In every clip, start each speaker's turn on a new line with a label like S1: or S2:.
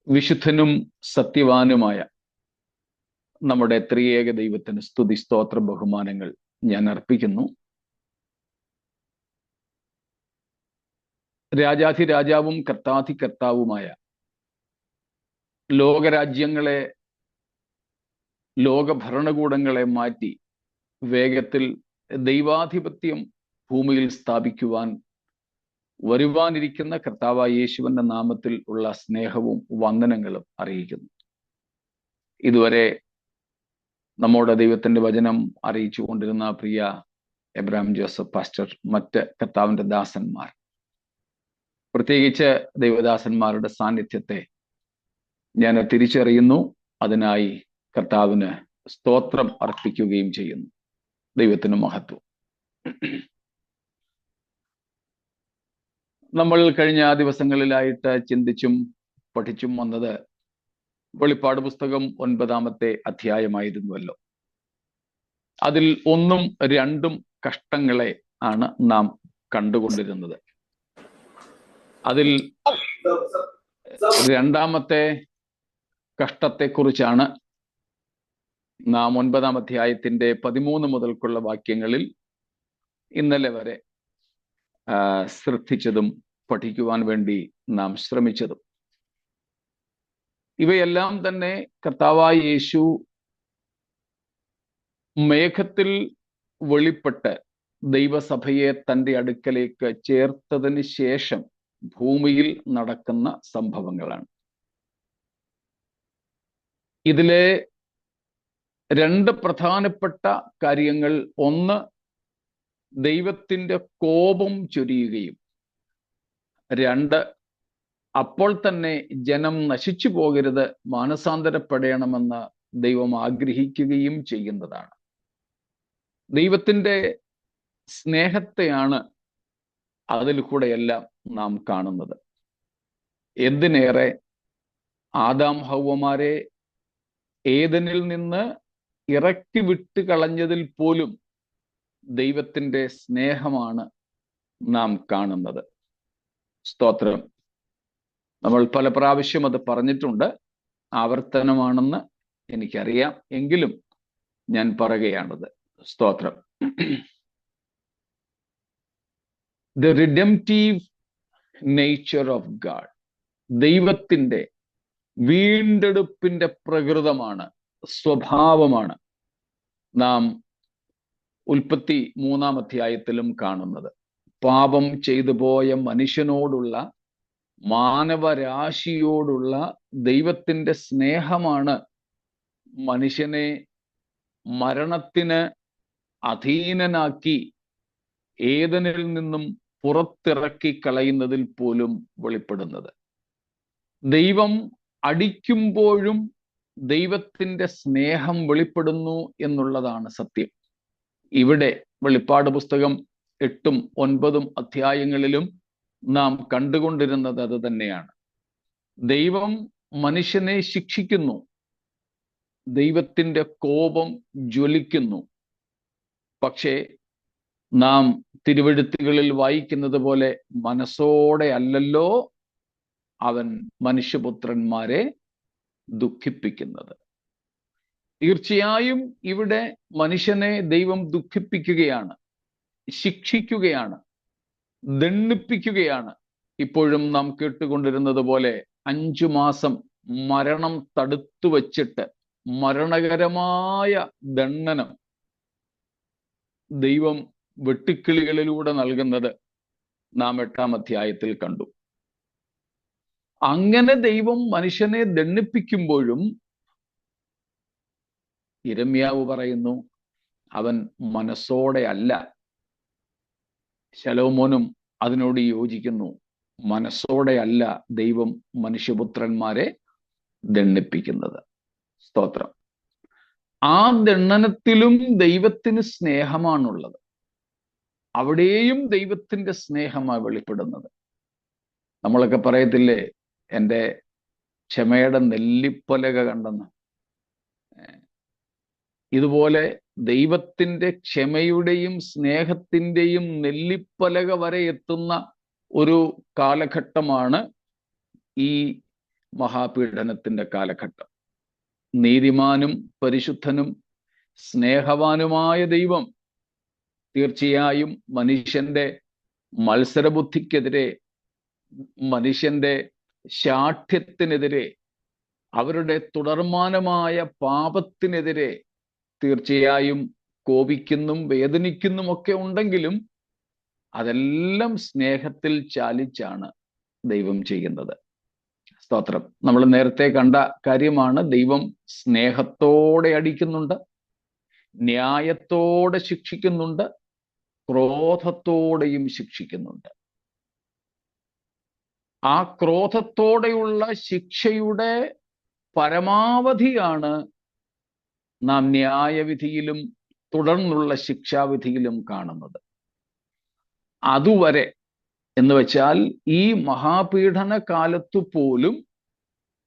S1: വിശുദ്ധനും സത്യവാനുമായ നമ്മുടെ ത്രിയേക ദൈവത്തിന് സ്തുതി സ്തോത്ര ബഹുമാനങ്ങൾ ഞാൻ അർപ്പിക്കുന്നു. രാജാധിരാജാവും കർത്താധികർത്താവുമായ ലോകരാജ്യങ്ങളെ, ലോക ഭരണകൂടങ്ങളെ മാറ്റി വേഗത്തിൽ ദൈവാധിപത്യം ഭൂമിയിൽ സ്ഥാപിക്കുവാൻ വരുവാനിരിക്കുന്ന കർത്താവായ യേശുവിന്റെ നാമത്തിൽ ഉള്ള സ്നേഹവും വന്ദനങ്ങളും അറിയിക്കുന്നു. ഇതുവരെ നമ്മുടെ ദൈവത്തിന്റെ വചനം അറിയിച്ചു കൊണ്ടിരുന്ന പ്രിയ എബ്രഹാം ജോസഫ് പാസ്റ്റർ, മറ്റ് കർത്താവിന്റെ ദാസന്മാർ, പ്രത്യേകിച്ച് ദൈവദാസന്മാരുടെ സാന്നിധ്യത്തെ ഞാൻ തിരിച്ചറിയുന്നു. അതിനായി കർത്താവിന് സ്തോത്രം അർപ്പിക്കുകയും ചെയ്യുന്നു. ദൈവത്തിന് മഹത്വം. നമ്മൾ കഴിഞ്ഞ ദിവസങ്ങളിലായിട്ട് ചിന്തിച്ചും പഠിച്ചും വന്നത് വെളിപ്പാട് പുസ്തകം 9-ാമത്തെ അധ്യായമായിരുന്നുവല്ലോ. അതിൽ 1ഉം 2ഉം കഷ്ടങ്ങളെ ആണ് നാം കണ്ടുകൊണ്ടിരുന്നത്. അതിൽ 2ാമത്തെ കഷ്ടത്തെക്കുറിച്ചാണ് നാം 9-ാം അധ്യായത്തിന്റെ 13 മുതൽക്കുള്ള വാക്യങ്ങളിൽ ഇന്നലെ വരെ ശ്രദ്ധിച്ചതും പഠിക്കുവാൻ വേണ്ടി നാം ശ്രമിച്ചതും. ഇവയെല്ലാം തന്നെ കർത്താവായ യേശു മേഘത്തിൽ വെളിപ്പെട്ട് ദൈവസഭയെ തൻ്റെ അടുക്കലേക്ക് ചേർത്തതിന് ശേഷം ഭൂമിയിൽ നടക്കുന്ന സംഭവങ്ങളാണ്. ഇതിലെ 2 പ്രധാനപ്പെട്ട കാര്യങ്ങൾ: ഒന്ന്, ദൈവത്തിൻ്റെ കോപം ചൊരിയുകയും; 2, അപ്പോൾ തന്നെ ജനം നശിച്ചു പോകരുത്, മാനസാന്തരപ്പെടണമെന്ന് ദൈവം ആഗ്രഹിക്കുകയും ചെയ്യുന്നതാണ്. ദൈവത്തിൻ്റെ സ്നേഹത്തെയാണ് അതിൽ കൂടെയെല്ലാം നാം കാണുന്നത്. എന്തിനേറെ, ആദാം ഹൗവമാരെ ഏദനിൽ നിന്ന് ഇറക്കി വിട്ട് കളഞ്ഞതിൽ പോലും ദൈവത്തിൻ്റെ സ്നേഹമാണ് നാം കാണുന്നത്. സ്തോത്രം. നമ്മൾ പല പ്രാവശ്യം അത് പറഞ്ഞിട്ടുണ്ട്, ആവർത്തനമാണെന്ന് എനിക്കറിയാം, എങ്കിലും ഞാൻ പറയുകയാണത്. സ്തോത്രം. ദ റിഡംപ്റ്റീവ് നേച്ചർ ഓഫ് ഗാഡ്, ദൈവത്തിൻ്റെ വീണ്ടെടുപ്പിന്റെ പ്രകൃതമാണ്, സ്വഭാവമാണ് നാം ഉൽപ്പത്തി 3-ാം അധ്യായത്തിലും കാണുന്നത്. പാപം ചെയ്തു പോയ മനുഷ്യനോടുള്ള, മാനവരാശിയോടുള്ള ദൈവത്തിൻ്റെ സ്നേഹമാണ് മനുഷ്യനെ മരണത്തിന് അധീനനാക്കി ഏദനിൽ നിന്നും പുറത്തിറക്കി കളയുന്നതിൽ പോലും വെളിപ്പെടുന്നത്. ദൈവം അടിക്കുമ്പോഴും ദൈവത്തിൻ്റെ സ്നേഹം വെളിപ്പെടുന്നു എന്നുള്ളതാണ് സത്യം. ഇവിടെ വെളിപ്പാട് പുസ്തകം 8ഉം 9ഉം അധ്യായങ്ങളിലും നാം കണ്ടുകൊണ്ടിരുന്നത് അത് തന്നെയാണ്. ദൈവം മനുഷ്യനെ ശിക്ഷിക്കുന്നു, ദൈവത്തിൻ്റെ കോപം ജ്വലിക്കുന്നു. പക്ഷേ നാം തിരുവെഴുത്തുകളിൽ വായിക്കുന്നത് പോലെ മനസ്സോടെ അല്ലല്ലോ അവൻ മനുഷ്യപുത്രന്മാരെ ദുഃഖിപ്പിക്കുന്നത്. തീർച്ചയായും ഇവിടെ മനുഷ്യനെ ദൈവം ദുഃഖിപ്പിക്കുകയാണ്, ശിക്ഷിക്കുകയാണ്, ദണ്ഡിപ്പിക്കുകയാണ്. ഇപ്പോഴും നാം കേട്ടുകൊണ്ടിരുന്നത് പോലെ 5 മാസം മരണം തടുത്തു വച്ചിട്ട് മരണകരമായ ദണ്ഡനം ദൈവം വെട്ടുക്കിളികളിലൂടെ നൽകുന്നത് നാം 8-ാം അധ്യായത്തിൽ കണ്ടു. അങ്ങനെ ദൈവം മനുഷ്യനെ ദണ്ഡിപ്പിക്കുമ്പോഴും യിരെമ്യാവ് പറയുന്നു, അവൻ മനസ്സോടെ അല്ല. ശലോമോനും അതിനോട് യോജിക്കുന്നു. മനസ്സോടെ അല്ല ദൈവം മനുഷ്യപുത്രന്മാരെ ദണ്ഡിപ്പിക്കുന്നത്. സ്തോത്രം. ആ ദണ്ഡനത്തിലും ദൈവത്തിന് സ്നേഹമാണുള്ളത്. അവിടെയും ദൈവത്തിൻ്റെ സ്നേഹമാണ് വെളിപ്പെടുന്നത്. നമ്മളൊക്കെ പറയത്തില്ലേ, എൻ്റെ ക്ഷമയുടെ നെല്ലിപ്പലക കണ്ടെന്ന്. ഇതുപോലെ ദൈവത്തിൻ്റെ ക്ഷമയുടെയും സ്നേഹത്തിൻ്റെയും നെല്ലിപ്പലക വരെ എത്തുന്ന ഒരു കാലഘട്ടമാണ് ഈ മഹാപീഡനത്തിന്റെ കാലഘട്ടം. നീതിമാനും പരിശുദ്ധനും സ്നേഹവാനുമായ ദൈവം തീർച്ചയായും മനുഷ്യന്റെ മത്സരബുദ്ധിക്കെതിരെ, മനുഷ്യന്റെ ശാഠ്യത്തിനെതിരെ, അവരുടെ തുടർമാനമായ പാപത്തിനെതിരെ തീർച്ചയായും കോപിക്കുന്നും വേദനിക്കുന്നും ഒക്കെ ഉണ്ടെങ്കിലും അതെല്ലാം സ്നേഹത്തിൽ ചാലിച്ചാണ് ദൈവം ചെയ്യുന്നത്. സ്തോത്രം. നമ്മൾ നേരത്തെ കണ്ട കാര്യമാണ്. ദൈവം സ്നേഹത്തോടെ അടിക്കുന്നുണ്ട്, ന്യായത്തോടെ ശിക്ഷിക്കുന്നുണ്ട്, ക്രോധത്തോടെയും ശിക്ഷിക്കുന്നുണ്ട്. ആ ക്രോധത്തോടെയുള്ള ശിക്ഷയുടെ പരമാവധിയാണ് നാം ന്യായവിധിയിലും തുടർന്നുള്ള ശിക്ഷാവിധിയിലും കാണുന്നത്. അതുവരെ എന്ന് വെച്ചാൽ ഈ മഹാപീഡന കാലത്തു പോലും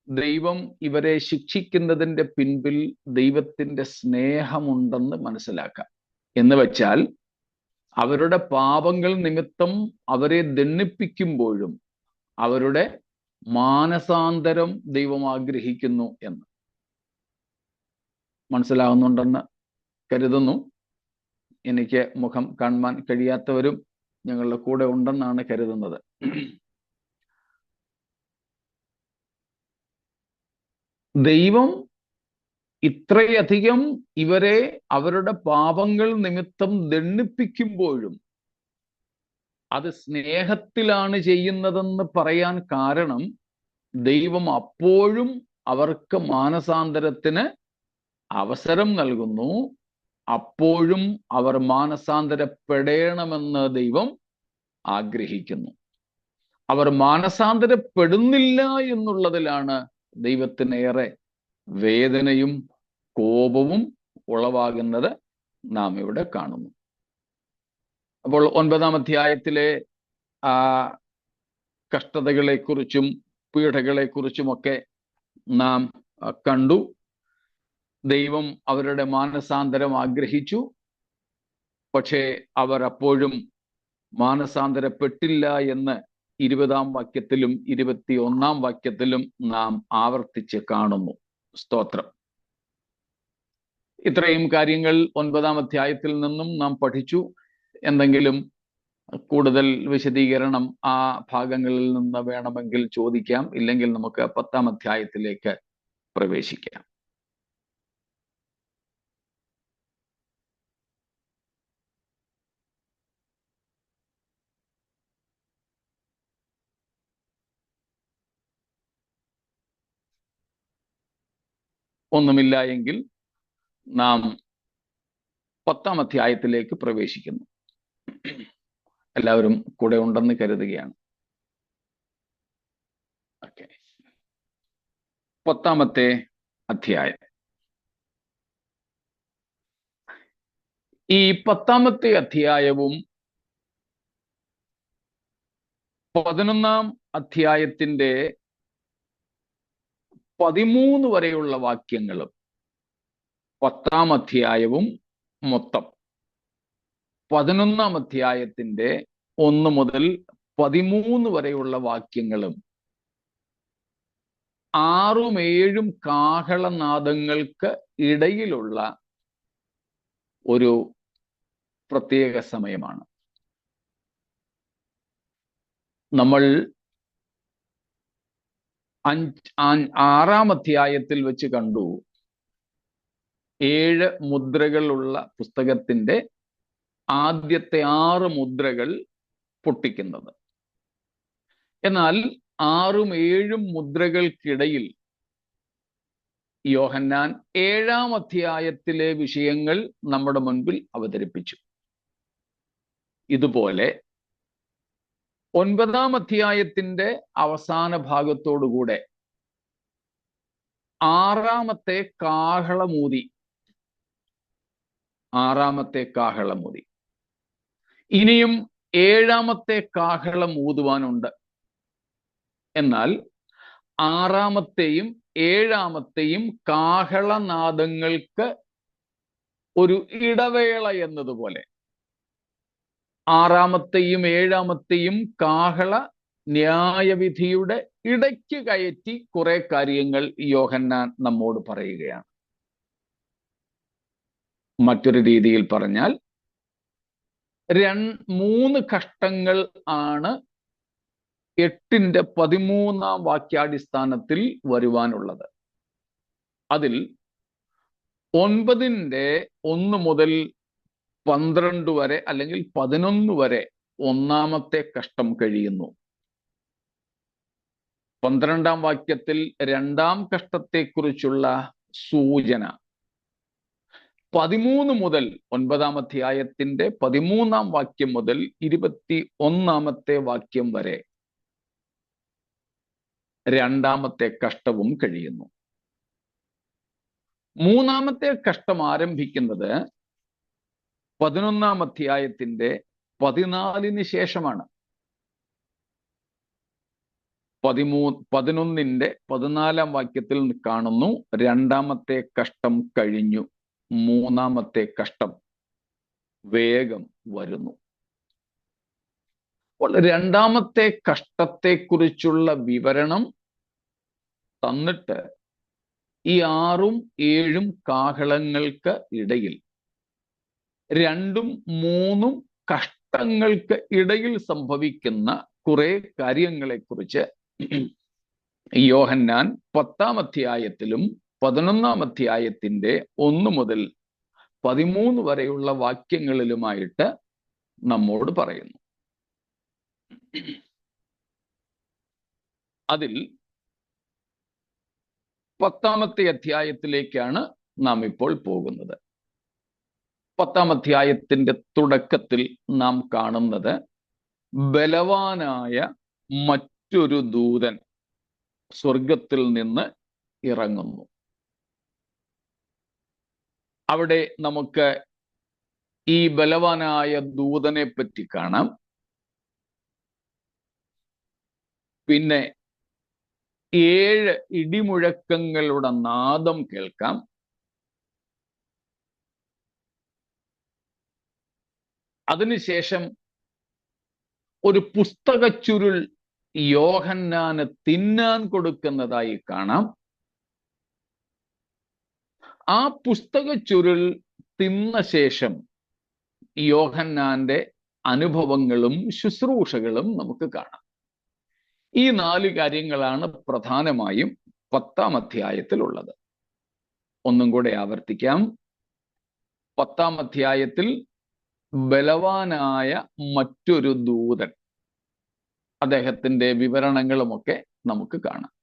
S1: ദൈവം ഇവരെ ശിക്ഷിക്കുന്നതിൻ്റെ പിൻപിൽ ദൈവത്തിൻ്റെ സ്നേഹമുണ്ടെന്ന് മനസ്സിലാക്കാം. എന്ന് വെച്ചാൽ അവരുടെ പാപങ്ങൾ നിമിത്തം അവരെ ദണ്ഡിപ്പിക്കുമ്പോഴും അവരുടെ മാനസാന്തരം ദൈവം ആഗ്രഹിക്കുന്നു എന്ന് മനസ്സിലാവുന്നുണ്ടെന്ന് കരുതുന്നു. എനിക്ക് മുഖം കാണുവാൻ കഴിയാത്തവരും ഞങ്ങളുടെ കൂടെ ഉണ്ടെന്നാണ് കരുതുന്നത്. ദൈവം ഇത്രയധികം ഇവരെ അവരുടെ പാപങ്ങൾ നിമിത്തം ദണ്ഡിപ്പിക്കുമ്പോഴും അത് സ്നേഹത്തിലാണ് ചെയ്യുന്നതെന്ന് പറയാൻ കാരണം, ദൈവം അപ്പോഴും അവർക്ക് മാനസാന്തരത്തിന് അവസരം നൽകുന്നു. അപ്പോഴും അവർ മാനസാന്തരപ്പെടണമെന്ന് ദൈവം ആഗ്രഹിക്കുന്നു. അവർ മാനസാന്തരപ്പെടുന്നില്ല എന്നുള്ളതിലാണ് ദൈവത്തിനേറെ വേദനയും കോപവും ഉളവാകുന്നത് നാം ഇവിടെ കാണുന്നു. അപ്പോൾ 9-ാം അധ്യായത്തിലെ കഷ്ടതകളെക്കുറിച്ചും പീഡകളെക്കുറിച്ചുമൊക്കെ നാം കണ്ടു. ദൈവം അവരുടെ മാനസാന്തരം ആഗ്രഹിച്ചു. പക്ഷേ അവർ അപ്പോഴും മാനസാന്തരപ്പെട്ടില്ല എന്ന് 20-ാം വാക്യത്തിലും 21-ാം വാക്യത്തിലും നാം ആവർത്തിച്ച് കാണുന്നു. സ്തോത്രം. ഇത്രയും കാര്യങ്ങൾ 9-ാം അധ്യായത്തിൽ നിന്നും നാം പഠിച്ചു. എന്തെങ്കിലും കൂടുതൽ വിശദീകരണം ആ ഭാഗങ്ങളിൽ നിന്ന് വേണമെങ്കിൽ ചോദിക്കാം. ഇല്ലെങ്കിൽ നമുക്ക് 10-ാം അധ്യായത്തിലേക്ക് പ്രവേശിക്കാം. ഒന്നുമില്ല എങ്കിൽ നാം 10-ാം അധ്യായത്തിലേക്ക് പ്രവേശിക്കുന്നു. എല്ലാവരും കൂടെ ഉണ്ടെന്ന് കരുതുകയാണ്. ഓക്കെ. 10-ാമത്തെ അധ്യായം. ഈ 10-ാമത്തെ അധ്യായവും 11-ാം അധ്യായത്തിന്റെ 13 വരെയുള്ള വാക്യങ്ങളും 10-ാം അധ്യായവും മൊത്തം 11-ാം അധ്യായത്തിന്റെ 1 മുതൽ 13 വരെയുള്ള വാക്യങ്ങളും 6-7 കാഹളനാദങ്ങൾക്ക് ഇടയിലുള്ള ഒരു പ്രത്യേക സമയമാണ്. നമ്മൾ 6-ാം അധ്യായത്തിൽ വെച്ച് കണ്ടു 7 മുദ്രകളുള്ള പുസ്തകത്തിന്റെ ആദ്യത്തെ 6 മുദ്രകൾ പൊട്ടിക്കുന്നത്. എന്നാൽ 6-7 മുദ്രകൾക്കിടയിൽ യോഹന്നാൻ 7-ാം അധ്യായത്തിലെ വിഷയങ്ങൾ നമ്മുടെ മുൻപിൽ അവതരിപ്പിച്ചു. ഇതുപോലെ 9-ാം അധ്യായത്തിന്റെ അവസാന ഭാഗത്തോടുകൂടെ 6-ാമത്തെ കാഹളമൂതി. ഇനിയും 7-ാമത്തെ കാഹളം ഊതുവാനുണ്ട്. എന്നാൽ 6-ാമത്തെയും 7-ാമത്തെയും കാഹളനാദങ്ങൾക്ക് ഒരു ഇടവേള എന്നതുപോലെ 6-ാമത്തെയും 7-ാമത്തെയും കാഹള ന്യായവിധിയുടെ ഇടയ്ക്ക് കയറ്റി കുറെ കാര്യങ്ങൾ യോഹന്നാൻ നമ്മോട് പറയുകയാണ്. മറ്റൊരു രീതിയിൽ പറഞ്ഞാൽ 3 കഷ്ടങ്ങൾ ആണ് 8-13 വാക്യാടിസ്ഥാനത്തിൽ വരുവാനുള്ളത്. അതിൽ 9-1 മുതൽ 12 വരെ അല്ലെങ്കിൽ 11 വരെ ഒന്നാമത്തെ കഷ്ടം കഴിയുന്നു. 12-ാം വാക്യത്തിൽ 2-ാം കഷ്ടത്തെക്കുറിച്ചുള്ള സൂചന. 13 മുതൽ 9-ാം അധ്യായത്തിന്റെ 13-ാം വാക്യം മുതൽ 21-ാമത്തെ വാക്യം വരെ 2-ാമത്തെ കഷ്ടവും കഴിയുന്നു. 3-ാമത്തെ കഷ്ടം ആരംഭിക്കുന്നത് 11-ാം അധ്യായത്തിന്റെ 14-ന് ശേഷമാണ്. 11-ന്റെ 14-ാം വാക്യത്തിൽ കാണുന്നു 2-ാമത്തെ കഷ്ടം കഴിഞ്ഞു, 3-ാമത്തെ കഷ്ടം വേഗം വരുന്നു. അപ്പോൾ 2-ാമത്തെ കഷ്ടത്തെക്കുറിച്ചുള്ള വിവരണം തന്നിട്ട് ഈ 6ഉം 7ഉം കാഹളങ്ങൾക്ക് ഇടയിൽ 2ഉം 3ഉം കഷ്ടങ്ങൾക്ക് ഇടയിൽ സംഭവിക്കുന്ന കുറെ കാര്യങ്ങളെക്കുറിച്ച് യോഹന്നാൻ 10-ാം അധ്യായത്തിലും 11-ാം അധ്യായത്തിന്റെ 1 മുതൽ 13 വരെയുള്ള വാക്യങ്ങളിലുമായിട്ട് നമ്മോട് പറയുന്നു. അതിൽ 10-ാമത്തെ അധ്യായത്തിലേക്കാണ് നാം ഇപ്പോൾ പോകുന്നത്. 10-ാം അധ്യായത്തിന്റെ തുടക്കത്തിൽ നാം കാണുന്നത് ബലവാനായ മറ്റൊരു ദൂതൻ സ്വർഗത്തിൽ നിന്ന് ഇറങ്ങുന്നു. അവിടെ നമുക്ക് ഈ ബലവാനായ ദൂതനെ പറ്റി കാണാം. പിന്നെ 7 ഇടിമുഴക്കങ്ങളുടെ നാദം കേൾക്കാം. അതിനുശേഷം ഒരു പുസ്തകച്ചുരുൾ യോഹന്നാന് തിന്നാൻ കൊടുക്കുന്നതായി കാണാം. ആ പുസ്തകച്ചുരുൾ തിന്ന ശേഷം യോഹന്നാന്റെ അനുഭവങ്ങളും ശുശ്രൂഷകളും നമുക്ക് കാണാം. ഈ 4 കാര്യങ്ങളാണ് പ്രധാനമായും 10-ാം അധ്യായത്തിലുള്ളത്. ഒന്നും കൂടെ ആവർത്തിക്കാം. 10-ാം അധ്യായത്തിൽ ബലവാനായ മറ്റൊരു ദൂതൻ, അദ്ദേഹത്തിന്റെ വിവരണങ്ങളുമൊക്കെ നമുക്ക് കാണാം.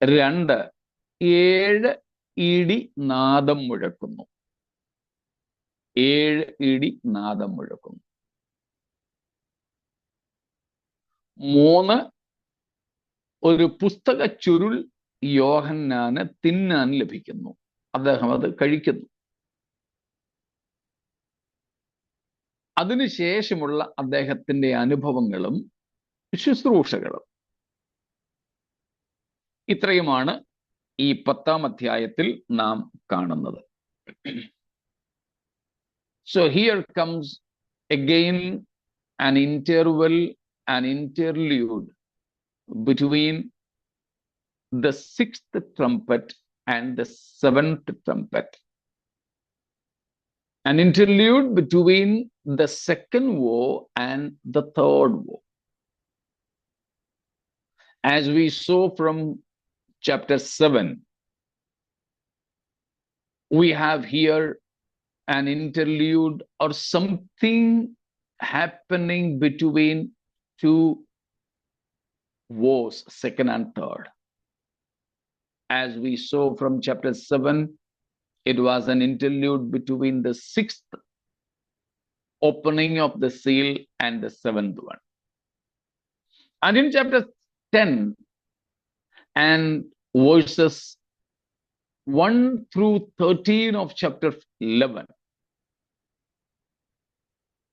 S1: 2, 7 ഇടി നാദം മുഴക്കുന്നു. 7 ഇടി നാദം മുഴക്കുന്നു. 3, ഒരു പുസ്തക ചുരുൾ യോഹന്നാന് തിന്നാൻ ലഭിക്കുന്നു. അദ്ദേഹം അത് കഴിക്കുന്നു. അതിനുശേഷമുള്ള അദ്ദേഹത്തിന്റെ അനുഭവങ്ങളും ശുശ്രൂഷകളും. ഇത്രയുമാണ് ഈ 10-ാം അധ്യായത്തിൽ നാം കാണുന്നത്. So here comes again an interval, an interlude between the 6th trumpet and the 7th trumpet. An interlude between the 2nd woe and the 3rd woe. As we saw from chapter 7, we have here an interlude or something happening between 2 woes, 2nd and 3rd. As we saw from chapter 7, it was an interlude between the 6th opening of the seal and the 7th one. And in chapter 10 and verses 1 through 13 of chapter 11,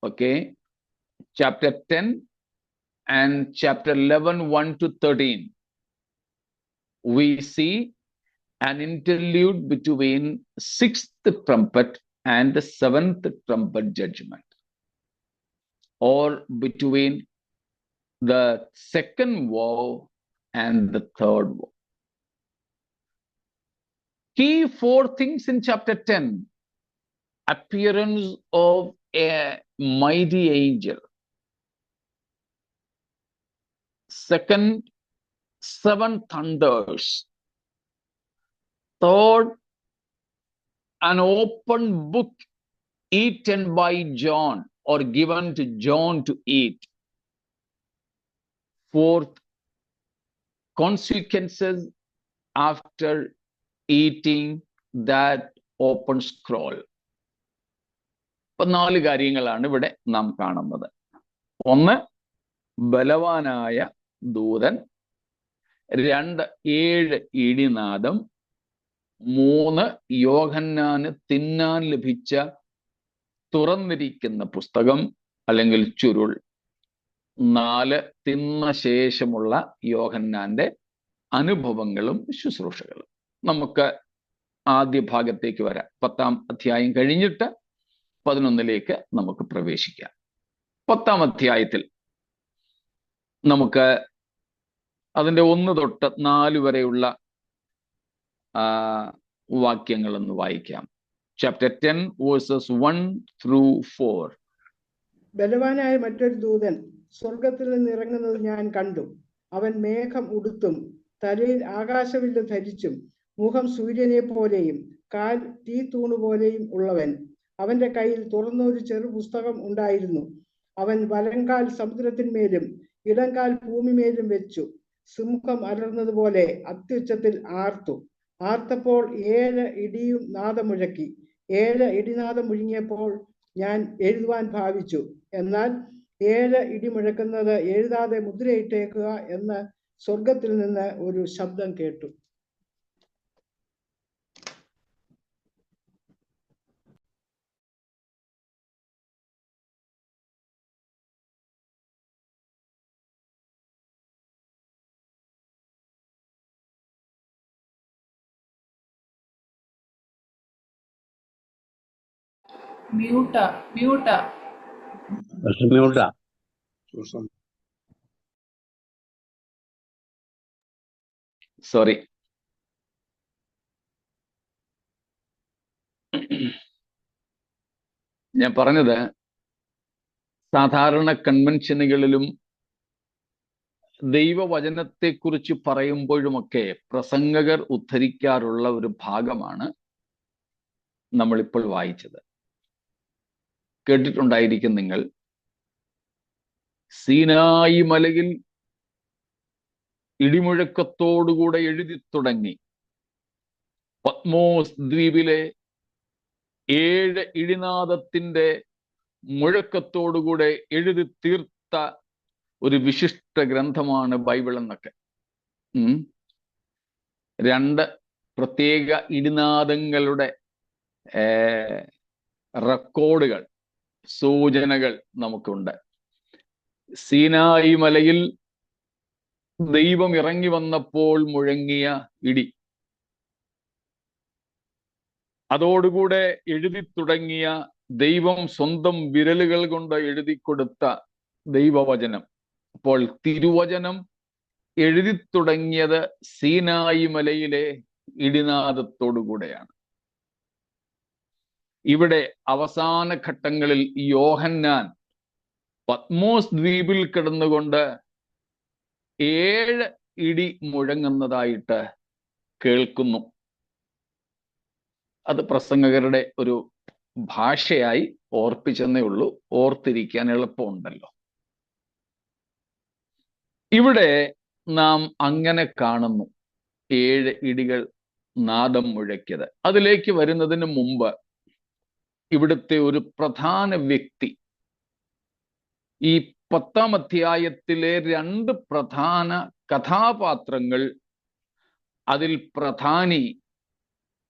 S1: okay, chapter 10 and chapter 11, 1 to 13, we see an interlude between 6th trumpet and the 7th trumpet judgment, or between the second woe, and the third woe. Key 4 things in chapter 10. Appearance of a mighty angel. Second, 7 thunders. Third, an open book eaten by John, or given to John to eat. Fourth, consequences after eating that open scroll. അപ്പൊ 4 കാര്യങ്ങളാണ് ഇവിടെ നാം കാണുന്നത്. ഒന്ന്, ബലവാനായ ദൂതൻ. 2, 7 ഇടിനാദം. 3, യോഹന്നാന് തിന്നാൻ ലഭിച്ച തുറന്നിരിക്കുന്ന പുസ്തകം അല്ലെങ്കിൽ ചുരുൾ. 4, തിന്ന ശേഷമുള്ള യോഹന്നാന്റെ അനുഭവങ്ങളും ശുശ്രൂഷകളും. നമുക്ക് ആദ്യ ഭാഗത്തേക്ക് വരാം. 10-ാം അധ്യായം കഴിഞ്ഞിട്ട് 11-ലേക്ക് നമുക്ക് പ്രവേശിക്കാം. 10-ാം അധ്യായത്തിൽ നമുക്ക് അതിൻ്റെ 1 തൊട്ട് 4 വരെയുള്ള വാക്യങ്ങളൊന്ന് വായിക്കാം. Chapter 10 verses 1 through 4.
S2: ബലവാനായ മറ്റൊരു ദൂതൻ സ്വർഗത്തിൽ നിന്ന് ഇറങ്ങുന്നത് ഞാൻ കണ്ടു. അവൻ മേഘം ഉടുത്തും തലയിൽ ആകാശവില്ല് ധരിച്ചും മുഖം സൂര്യനെ പോലെയും കാൽ തീത്തൂണ് പോലെയും ഉള്ളവൻ. അവന്റെ കയ്യിൽ തുറന്ന ഒരു ചെറു പുസ്തകം ഉണ്ടായിരുന്നു. അവൻ വലങ്കാൽ സമുദ്രത്തിന്മേലും ഇടംകാൽ ഭൂമിമേലും വെച്ചു. സിംഹം അലർന്നതുപോലെ അത്യുച്ചത്തിൽ ആർത്തു. ആർത്തപ്പോൾ 7 ഇടിയും നാദം മുഴക്കി. 7 ഇടിനാദം മുഴങ്ങിയപ്പോൾ ഞാൻ എഴുതുവാൻ ഭാവിച്ചു. എന്നാൽ 7 ഇടി മുഴക്കുന്നത് എഴുതാതെ മുദ്രയിട്ടേക്കുക എന്ന് സ്വർഗത്തിൽ നിന്ന് ഒരു ശബ്ദം കേട്ടു.
S3: മ്യൂട്ടാ
S1: സോറി. ഞാൻ പറഞ്ഞത്, സാധാരണ കൺവെൻഷനുകളിലും ദൈവവചനത്തെക്കുറിച്ച് പറയുമ്പോഴുമൊക്കെ പ്രസംഗകർ ഉദ്ധരിക്കാറുള്ള ഒരു ഭാഗമാണ് നമ്മളിപ്പോൾ വായിച്ചത്. കേട്ടിട്ടുണ്ടായിരിക്കും നിങ്ങൾ. സീനായി മലയിൽ ഇടിമുഴക്കത്തോടുകൂടെ എഴുതി തുടങ്ങി. പത്മോസ് ദ്വീപിലെ 7 ഇടിനാദത്തിന്റെ മുഴക്കത്തോടുകൂടെ എഴുതി തീർത്ത ഒരു വിശിഷ്ട ഗ്രന്ഥമാണ് ബൈബിൾ എന്നൊക്കെ. 2 പ്രത്യേക ഇടിനാദങ്ങളുടെ റെക്കോർഡുകൾ, സൂചനകൾ നമുക്കുണ്ട്. സീനായി മലയിൽ ദൈവം ഇറങ്ങി വന്നപ്പോൾ മുഴങ്ങിയ ഇടി, അതോടുകൂടെ എഴുതി തുടങ്ങിയ ദൈവം സ്വന്തം വിരലുകൾ കൊണ്ട് എഴുതി കൊടുത്ത ദൈവവചനം. അപ്പോൾ തിരുവചനം എഴുതി തുടങ്ങിയത് സീനായി മലയിലെ ഇടിനാദത്തോടുകൂടെയാണ്. ഇവിടെ അവസാന ഘട്ടങ്ങളിൽ യോഹന്നാൻ പത്മോസ് ദ്വീപിൽ കിടന്നുകൊണ്ട് 7 ഇടി മുഴങ്ങുന്നതായിട്ട് കേൾക്കുന്നു. അത് പ്രസംഗകരുടെ ഒരു ഭാഷയായി ഓർപ്പിച്ചെന്നേ ഉള്ളൂ. ഓർത്തിരിക്കാൻ എളുപ്പമുണ്ടല്ലോ. ഇവിടെ നാം അങ്ങനെ കാണുന്നു 7 ഇടികൾ നാദം മുഴക്കിയത്. അതിലേക്ക് വരുന്നതിന് മുമ്പ് ഇവിടുത്തെ ഒരു പ്രധാന വ്യക്തി, ഈ 10-ാം അധ്യായത്തിലെ 2 പ്രധാന കഥാപാത്രങ്ങൾ, അതിൽ പ്രധാനി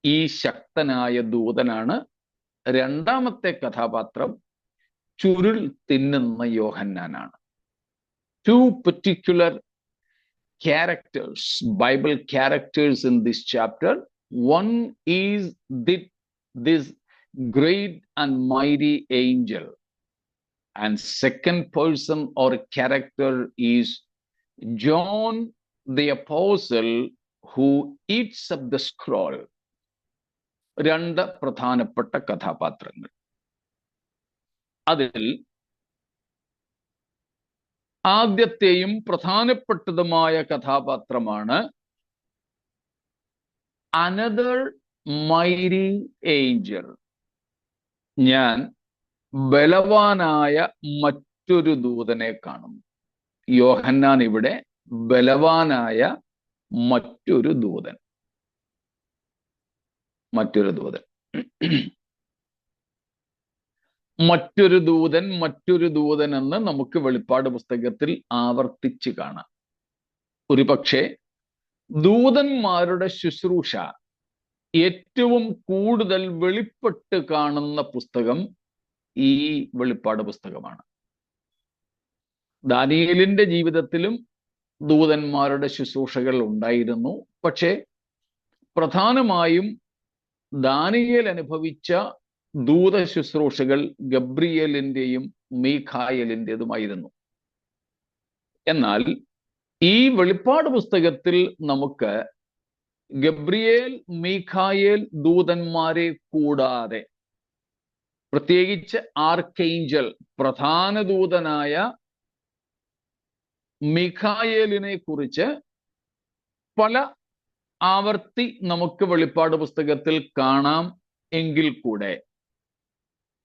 S1: ഈ ശക്തനായ ദൂതനാണ്. 2ാമത്തെ കഥാപാത്രം ചുരുൾ തിന്നുന്ന യോഹന്നാനാണ്. 2 particular characters, Bible characters in this chapter. One is this great and mighty angel. and second person or character is John the Apostle who eats up the scroll. രണ്ട് പ്രധാനപ്പെട്ട കഥാപാത്രങ്ങൾ. അതിൽ ആദ്യത്തെയും പ്രധാനപ്പെട്ടതുമായ കഥാപാത്രമാണ് അനദർ മൈറ്റി ഏഞ്ചൽ. ഞാൻ ബലവാനായ മറ്റൊരു ദൂതനെ കാണുന്നു. യോഹന്നാൻ ഇവിടെ ബലവാനായ മറ്റൊരു ദൂതൻ മറ്റൊരു ദൂതൻ എന്ന് നമുക്ക് വെളിപ്പാട് പുസ്തകത്തിൽ ആവർത്തിച്ച് കാണാം. ഒരുപക്ഷെ ദൂതന്മാരുടെ ശുശ്രൂഷ ഏറ്റവും കൂടുതൽ വെളിപ്പെട്ട് കാണുന്ന പുസ്തകം ഈ വെളിപ്പാട് പുസ്തകമാണ്. ദാനിയേലിന്റെ ജീവിതത്തിലും ദൂതന്മാരുടെ ശുശ്രൂഷകൾ ഉണ്ടായിരുന്നു. പക്ഷേ പ്രധാനമായും ദാനിയേൽ അനുഭവിച്ച ദൂത ശുശ്രൂഷകൾ ഗബ്രിയേലിന്റെയും മീഖായേലിന്റേതുമായിരുന്നു. എന്നാൽ ഈ വെളിപ്പാട് പുസ്തകത്തിൽ നമുക്ക് ഗബ്രിയേൽ, മീഖായേൽ ദൂതന്മാരെ കൂടാതെ പ്രത്യേകിച്ച് ആർക്കേഞ്ചൽ പ്രധാന ദൂതനായ മീഖായേലിനെ കുറിച്ച് പല ആവർത്തി നമുക്ക് വെളിപ്പാട് പുസ്തകത്തിൽ കാണാം. എങ്കിൽ കൂടെ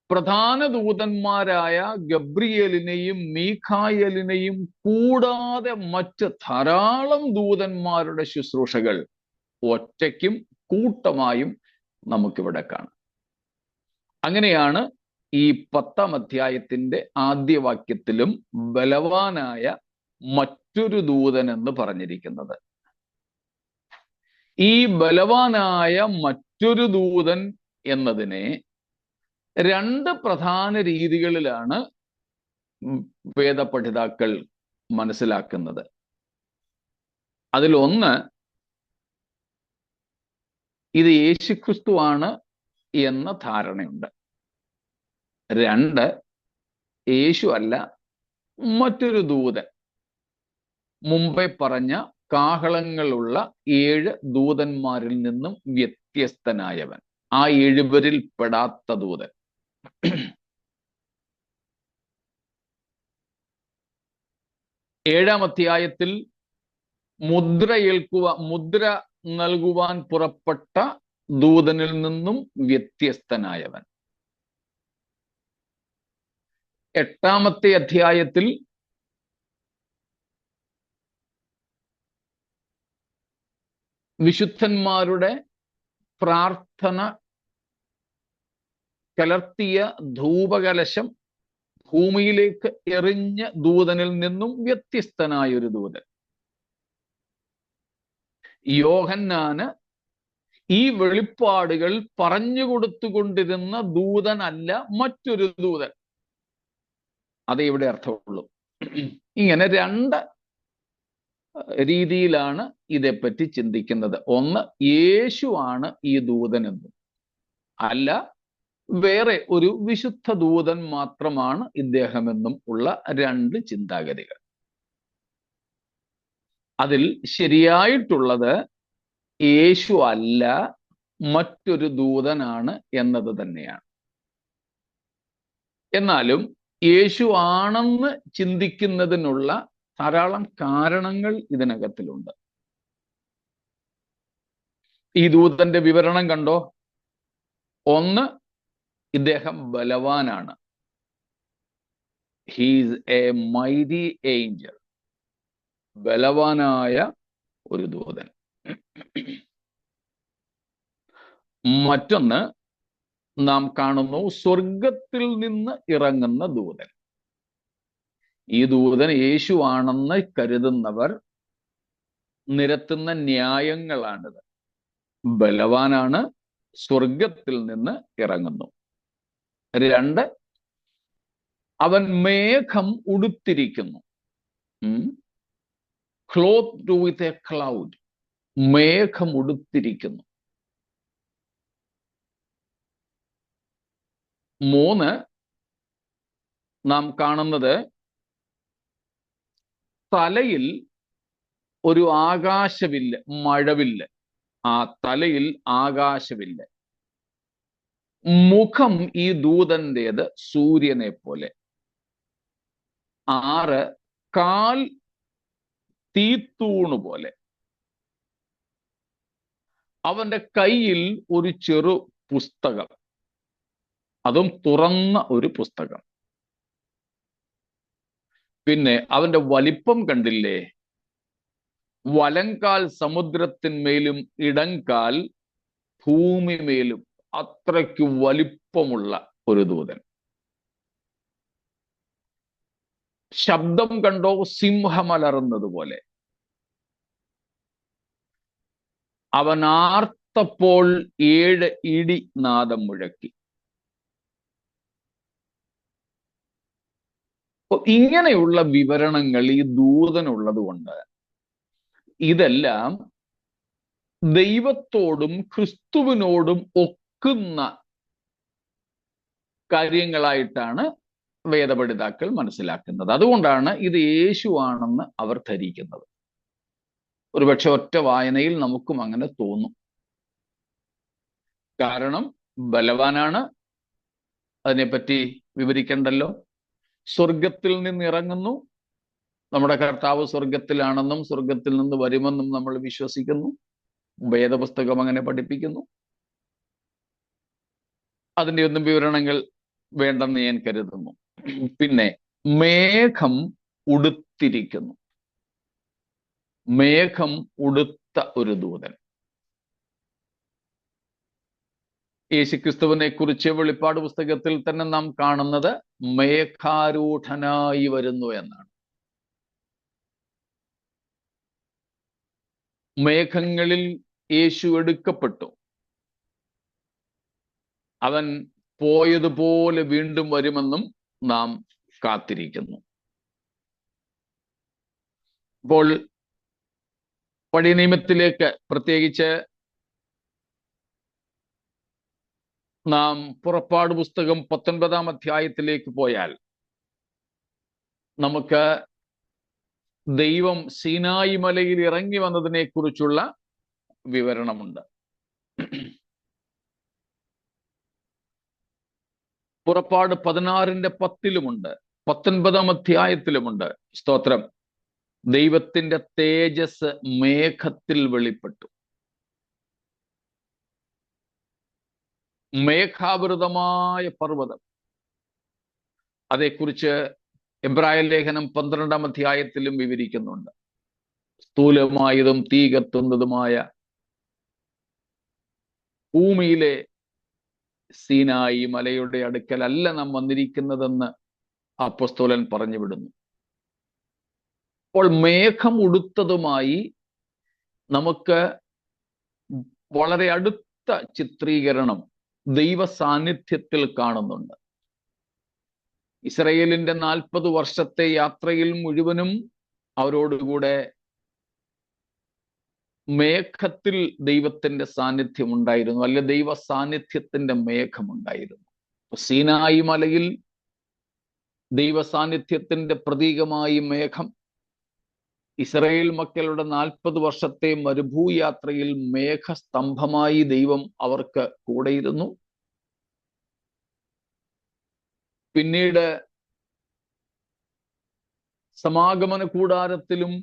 S1: പ്രധാന ദൂതന്മാരായ ഗബ്രിയേലിനെയും മീഖായേലിനെയും കൂടാതെ മറ്റ് ധാരാളം ദൂതന്മാരുടെ ശുശ്രൂഷകൾ ഒറ്റയ്ക്കും കൂട്ടമായും നമുക്കിവിടെ കാണാം. അങ്ങനെയാണ് ഈ 10-ാം അധ്യായത്തിന്റെ ആദ്യ വാക്യത്തിലും ബലവാനായ മറ്റൊരു ദൂതൻ എന്ന് പറഞ്ഞിരിക്കുന്നത്. ഈ ബലവാനായ മറ്റൊരു ദൂതൻ എന്നതിനെ രണ്ട് പ്രധാന രീതികളിലാണ് വേദപഠിതാക്കൾ മനസ്സിലാക്കുന്നത്. അതിലൊന്ന്, ഇത് യേശുക്രിസ്തുവാണ് എന്ന ധാരണയുണ്ട്. രണ്ട്, യേശു അല്ല, മറ്റൊരു ദൂതൻ, മുമ്പേ പറഞ്ഞ കാഹളങ്ങളുള്ള 7 ദൂതന്മാരിൽ നിന്നും വ്യത്യസ്തനായവൻ, ആ 7 പേരിൽ പെടാത്ത ദൂതൻ. 7-ാം അധ്യായത്തിൽ മുദ്ര നൽകുവാൻ പുറപ്പെട്ട ദൂതനിൽ നിന്നും വ്യത്യസ്തനായവൻ. 8-ാമത്തെ അധ്യായത്തിൽ വിശുദ്ധന്മാരുടെ പ്രാർത്ഥന കലർത്തിയ ധൂപകലശം ഭൂമിയിലേക്ക് എറിഞ്ഞ ദൂതനിൽ നിന്നും വ്യത്യസ്തനായ ഒരു ദൂതൻ. യോഹന്നാന് ഈ വെളിപ്പാടുകൾ പറഞ്ഞു കൊടുത്തുകൊണ്ടിരുന്ന ദൂതനല്ല, മറ്റൊരു ദൂതൻ. അതേ ഇവിടെ അർത്ഥമുള്ളൂ. ഇങ്ങനെ രണ്ട് രീതിയിലാണ് ഇതേപ്പറ്റി ചിന്തിക്കുന്നത്. ഒന്ന്, യേശുവാണ് ഈ ദൂതനെന്നും, അല്ല വേറെ ഒരു വിശുദ്ധ ദൂതൻ മാത്രമാണ് ഇദ്ദേഹമെന്നും ഉള്ള രണ്ട് ചിന്താഗതികൾ. അതിൽ ശരിയായിട്ടുള്ളത് യേശു അല്ല, മറ്റൊരു ദൂതനാണ് എന്നത് തന്നെയാണ്. എന്നാലും യേശു ആണെന്ന് ചിന്തിക്കുന്നതിനുള്ള ധാരാളം കാരണങ്ങൾ ഇതിനകത്തിലുണ്ട്. ഈ ദൂതന്റെ വിവരണം കണ്ടോ. ഒന്ന്, ഇദ്ദേഹം ബലവാനാണ്. ഹീസ് എ മൈറ്റി ഏഞ്ചൽ, ബലവാനായ ഒരു ദൂതൻ. മറ്റൊന്ന്, നാം കാണുന്നു സ്വർഗത്തിൽ നിന്ന് ഇറങ്ങുന്ന ദൂതൻ. ഈ ദൂതൻ യേശു ആണെന്ന് കരുതുന്നവർ നിരത്തുന്ന ന്യായങ്ങളാണിത്. ബലവാനാണ്, സ്വർഗത്തിൽ നിന്ന് ഇറങ്ങുന്നു. രണ്ട്, അവൻ മേഘം ഉടുത്തിരിക്കുന്നു. ക്ലോത്ത് വിത്ത് എ ക്ലൗഡ്, മേഘം ഉടുത്തിരിക്കുന്നു. മൂന്ന്, നാം കാണുന്നത് തലയിൽ ഒരു ആകാശവില്ല്, മഴവില്ല്. ആ തലയിൽ ആകാശവില്ല്. മുഖം ഈ ദൂതന്റേത് സൂര്യനെ പോലെ. 6 കാൽ തീത്തൂണ് പോലെ. അവന്റെ കയ്യിൽ ഒരു ചെറു പുസ്തകം, അതും തുറന്ന ഒരു പുസ്തകം. പിന്നെ അവന്റെ വലിപ്പം കണ്ടില്ലേ? വലങ്കാൽ സമുദ്രത്തിന്മേലും ഇടങ്കാൽ ഭൂമിമേലും. അത്രയ്ക്ക് വലിപ്പമുള്ള ഒരു ദൂതൻ. ശബ്ദം കണ്ടോ? സിംഹമലർന്നതുപോലെ. അവൻ ആർത്തപ്പോൾ 7 ഇടി നാദം മുഴക്കി. ഇങ്ങനെയുള്ള വിവരണങ്ങൾ ഈ ദൂതനുള്ളത് കൊണ്ട് ഇതെല്ലാം ദൈവത്തോടും ക്രിസ്തുവിനോടും ഒക്കുന്ന കാര്യങ്ങളായിട്ടാണ് വേദപഠിതാക്കൾ മനസ്സിലാക്കുന്നത്. അതുകൊണ്ടാണ് ഇത് യേശുവാണെന്ന് അവർ ധരിക്കുന്നത്. ഒരുപക്ഷെ ഒറ്റ വായനയിൽ നമുക്കും അങ്ങനെ തോന്നും. കാരണം ബലവാനാണ്, അതിനെപ്പറ്റി വിവരിക്കണ്ടല്ലോ. സ്വർഗത്തിൽ നിന്നിറങ്ങുന്നു. നമ്മുടെ കർത്താവ് സ്വർഗത്തിലാണെന്നും സ്വർഗത്തിൽ നിന്ന് വരുമെന്നും നമ്മൾ വിശ്വസിക്കുന്നു. വേദപുസ്തകം അങ്ങനെ പഠിപ്പിക്കുന്നു. അതിൻ്റെ ഒന്നും വിവരണങ്ങൾ വേണ്ടെന്ന് ഞാൻ കരുതുന്നു. പിന്നെ മേഘം ഉടുത്തിരിക്കുന്നു. മേഘം ഉടുത്ത ഒരു ദൂതൻ. യേശുക്രിസ്തുവിനെ കുറിച്ച് വെളിപ്പാട് പുസ്തകത്തിൽ തന്നെ നാം കാണുന്നത് മേഘാരൂഢനായി വരുന്നു എന്നാണ്. മേഘങ്ങളിൽ യേശു എടുക്കപ്പെട്ടു. അവൻ പോയതുപോലെ വീണ്ടും വരുമെന്നും നാം കാത്തിരിക്കുന്നു. അപ്പോൾ പഴയ നിയമത്തിലേക്ക് പ്രത്യേകിച്ച് നാം പുറപ്പാട് പുസ്തകം 19-ാം അധ്യായത്തിലേക്ക് പോയാൽ നമുക്ക് ദൈവം സീനായി മലയിൽ ഇറങ്ങി വന്നതിനെ കുറിച്ചുള്ള വിവരണമുണ്ട്. പുറപ്പാട് 16:10 19-ാം അധ്യായത്തിലുമുണ്ട്. സ്തോത്രം. ദൈവത്തിന്റെ തേജസ് മേഘത്തിൽ വെളിപ്പെട്ടു. മേഘാവൃതമായ പർവ്വതം. അതേക്കുറിച്ച് എബ്രായ ലേഖനം 12-ാം അധ്യായത്തിലും വിവരിക്കുന്നുണ്ട്. സ്ഥൂലമായതും തീ കത്തുന്നതുമായ ഭൂമിയിലെ സീനായി മലയുടെ അടുക്കലല്ല നാം വന്നിരിക്കുന്നതെന്ന് അപ്പോസ്തലൻ പറഞ്ഞു വിടുന്നു. അപ്പോൾ മേഘം ഉടുത്തതുമായി നമുക്ക് വളരെ അടുത്ത ചിത്രീകരണം ദൈവ സാന്നിധ്യത്തിൽ കാണുന്നുണ്ട്. ഇസ്രായേലിന്റെ 40 വർഷത്തെ യാത്രയിൽ മുഴുവനും അവരോടുകൂടെ മേഘത്തിൽ ദൈവത്തിന്റെ സാന്നിധ്യം ഉണ്ടായിരുന്നു, അല്ലെ ദൈവ സാന്നിധ്യത്തിന്റെ മേഘമുണ്ടായിരുന്നു. സീനായി മലയിൽ ദൈവ സാന്നിധ്യത്തിന്റെ പ്രതീകമായി മേഘം, ഇസ്രായേൽ മക്കളുടെ 40 വർഷത്തെ മരുഭൂയാത്രയിൽ മേഘസ്തംഭമായി ദൈവം അവർക്ക് കൂടെയിരുന്നു. പിന്നീട് സമാഗമന കൂടാരത്തിലും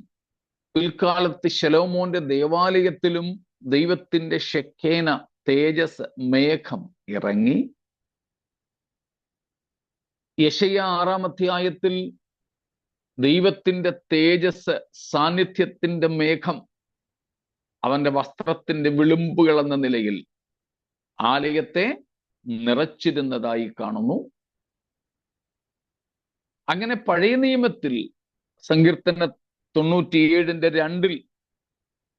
S1: പിൽക്കാലത്ത് ശലോമോന്റെ ദേവാലയത്തിലും ദൈവത്തിന്റെ ഷെക്കേന തേജസ് മേഘം ഇറങ്ങി. യെശയ്യാ 6-ാം അധ്യായത്തിൽ ദൈവത്തിന്റെ തേജസ് സാന്നിധ്യത്തിന്റെ മേഘം അവന്റെ വസ്ത്രത്തിന്റെ വിളുമ്പുകൾ എന്ന നിലയിൽ ആലയത്തെ നിറച്ചിരുന്നതായി കാണുന്നു. അങ്ങനെ പഴയ നിയമത്തിൽ സങ്കീർത്തന 97:2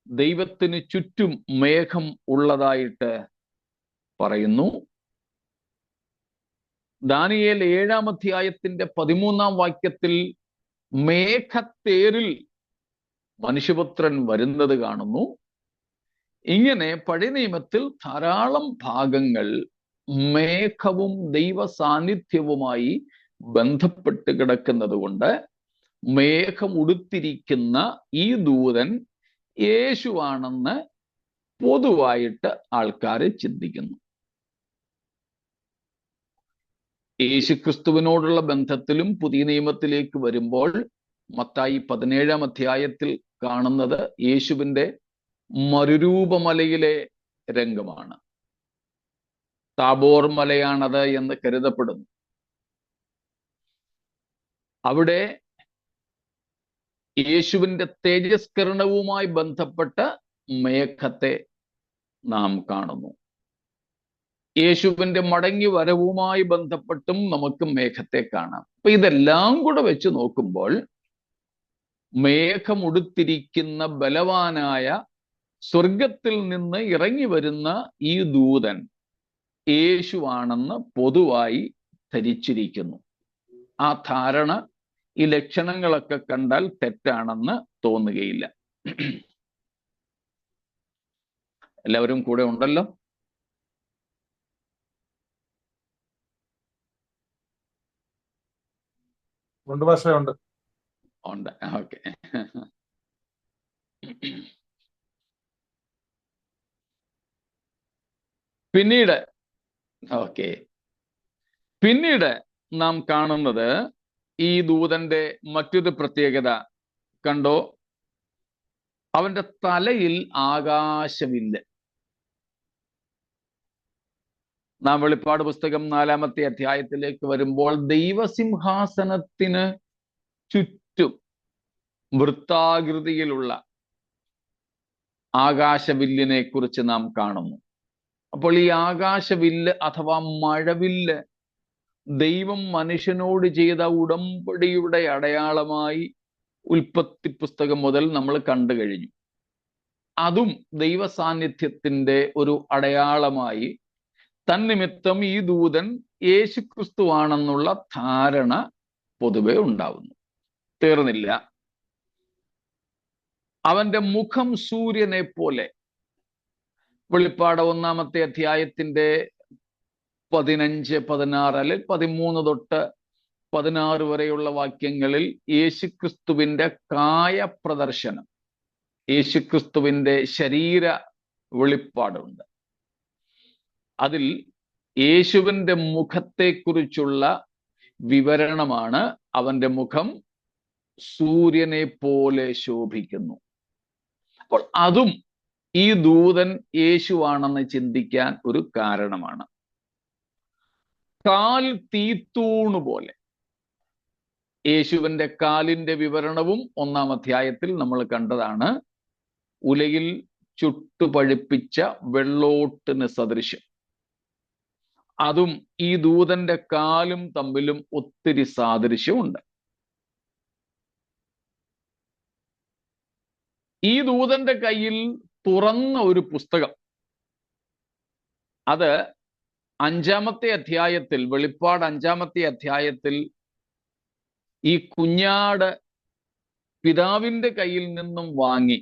S1: ദൈവത്തിന് ചുറ്റും മേഘം ഉള്ളതായിട്ട് പറയുന്നു. ദാനിയേൽ 7-ാം അധ്യായത്തിന്റെ 13-ാം വാക്യത്തിൽ മേഘത്തേരിൽ മനുഷ്യപുത്രൻ വരുന്നത് കാണുന്നു. ഇങ്ങനെ പഴയ നിയമത്തിൽ ധാരാളം ഭാഗങ്ങൾ മേഘവും ദൈവ സാന്നിധ്യവുമായി ബന്ധപ്പെട്ട് കിടക്കുന്നത് കൊണ്ട് മേഘം ഉടുത്തിരിക്കുന്ന ഈ ദൂതൻ യേശുവാണെന്ന് പൊതുവായിട്ട് ആൾക്കാർ ചിന്തിക്കുന്നു. യേശുക്രിസ്തുവിനോടുള്ള ബന്ധത്തിലും പുതിയ നിയമത്തിലേക്ക് വരുമ്പോൾ മത്തായി 17-ാം അധ്യായത്തിൽ കാണുന്നത് യേശുവിൻ്റെ മറുരൂപമലയിലെ രംഗമാണ്. താബോർ മലയാണത് എന്ന് കരുതപ്പെടുന്നു. അവിടെ യേശുവിൻ്റെ തേജസ്കരണവുമായി ബന്ധപ്പെട്ട മേഘത്തെ നാം കാണുന്നു. യേശുവിൻ്റെ മടങ്ങി വരവുമായി ബന്ധപ്പെട്ടും നമുക്ക് മേഘത്തെ കാണാം. അപ്പൊ ഇതെല്ലാം കൂടെ വെച്ച് നോക്കുമ്പോൾ മേഘമുടുത്തിരിക്കുന്ന ബലവാനായ സ്വർഗത്തിൽ നിന്ന് ഇറങ്ങി വരുന്ന ഈ ദൂതൻ യേശുവാണെന്ന് പൊതുവായി ധരിച്ചിരിക്കുന്നു. ആ ധാരണ ഈ ലക്ഷണങ്ങളൊക്കെ കണ്ടാൽ തെറ്റാണെന്ന് തോന്നുകയില്ല. എല്ലാവരും കൂടെ ഉണ്ടല്ലോ?
S3: ഉണ്ട്.
S1: ഓക്കെ. പിന്നീട് നാം കാണുന്നത് ഈ ദൂതന്റെ മറ്റൊരു പ്രത്യേകത കണ്ടോ? അവന്റെ തലയിൽ ആകാശവില്ല്. നാം വെളിപ്പാട് പുസ്തകം 4-ാമത്തെ അധ്യായത്തിലേക്ക് വരുമ്പോൾ ദൈവസിംഹാസനത്തിന് ചുറ്റും വൃത്താകൃതിയിലുള്ള ആകാശവില്ലിനെ കുറിച്ച് നാം കാണുന്നു. അപ്പോൾ ഈ ആകാശവില്ല് അഥവാ മഴവില്ല് ദൈവം മനുഷ്യനോട് ചെയ്ത ഉടമ്പടിയുടെ അടയാളമായി ഉൽപ്പത്തി പുസ്തകം മുതൽ നമ്മൾ കണ്ടു കഴിഞ്ഞു. അതും ദൈവ സാന്നിധ്യത്തിന്റെ ഒരു അടയാളമായി തന്നിമിത്തം ഈ ദൂതൻ യേശുക്രിസ്തുവാണെന്നുള്ള ധാരണ പൊതുവെ ഉണ്ടാവുന്നു. തീർന്നില്ല. അവന്റെ മുഖം സൂര്യനെ പോലെ. വെളിപ്പാട് 1-ാമത്തെ അധ്യായത്തിന്റെ 15, 16 അല്ലെങ്കിൽ 13 തൊട്ട് 16 വരെയുള്ള വാക്യങ്ങളിൽ യേശുക്രിസ്തുവിന്റെ കായ പ്രദർശനം, യേശുക്രിസ്തുവിന്റെ ശരീര വെളിപ്പാടുണ്ട്. അതിൽ യേശുവിന്റെ മുഖത്തെക്കുറിച്ചുള്ള വിവരണമാണ്. അവന്റെ മുഖം സൂര്യനെ പോലെ ശോഭിക്കുന്നു. അപ്പോൾ അതും ഈ ദൂതൻ യേശുവാണെന്ന് ചിന്തിക്കാൻ ഒരു കാരണമാണ്. കാൽ തീത്തൂണ് പോലെ. യേശുവിന്റെ കാലിന്റെ വിവരണവും 1-ാം അധ്യായത്തിൽ നമ്മൾ കണ്ടതാണ്. ഉലയിൽ ചുട്ടുപഴുപ്പിച്ച വെള്ളോട്ടിന് സദൃശ്യം. അതും ഈ ദൂതന്റെ കാലും തമ്മിലും ഒത്തിരി സാദൃശ്യമുണ്ട്. ഈ ദൂതന്റെ കയ്യിൽ തുറന്ന ഒരു പുസ്തകം, അത് 5-ാമത്തെ അധ്യായത്തിൽ, വെളിപ്പാട് 5-ാമത്തെ അധ്യായത്തിൽ ഈ കുഞ്ഞാട് പിതാവിന്റെ കയ്യിൽ നിന്നും വാങ്ങി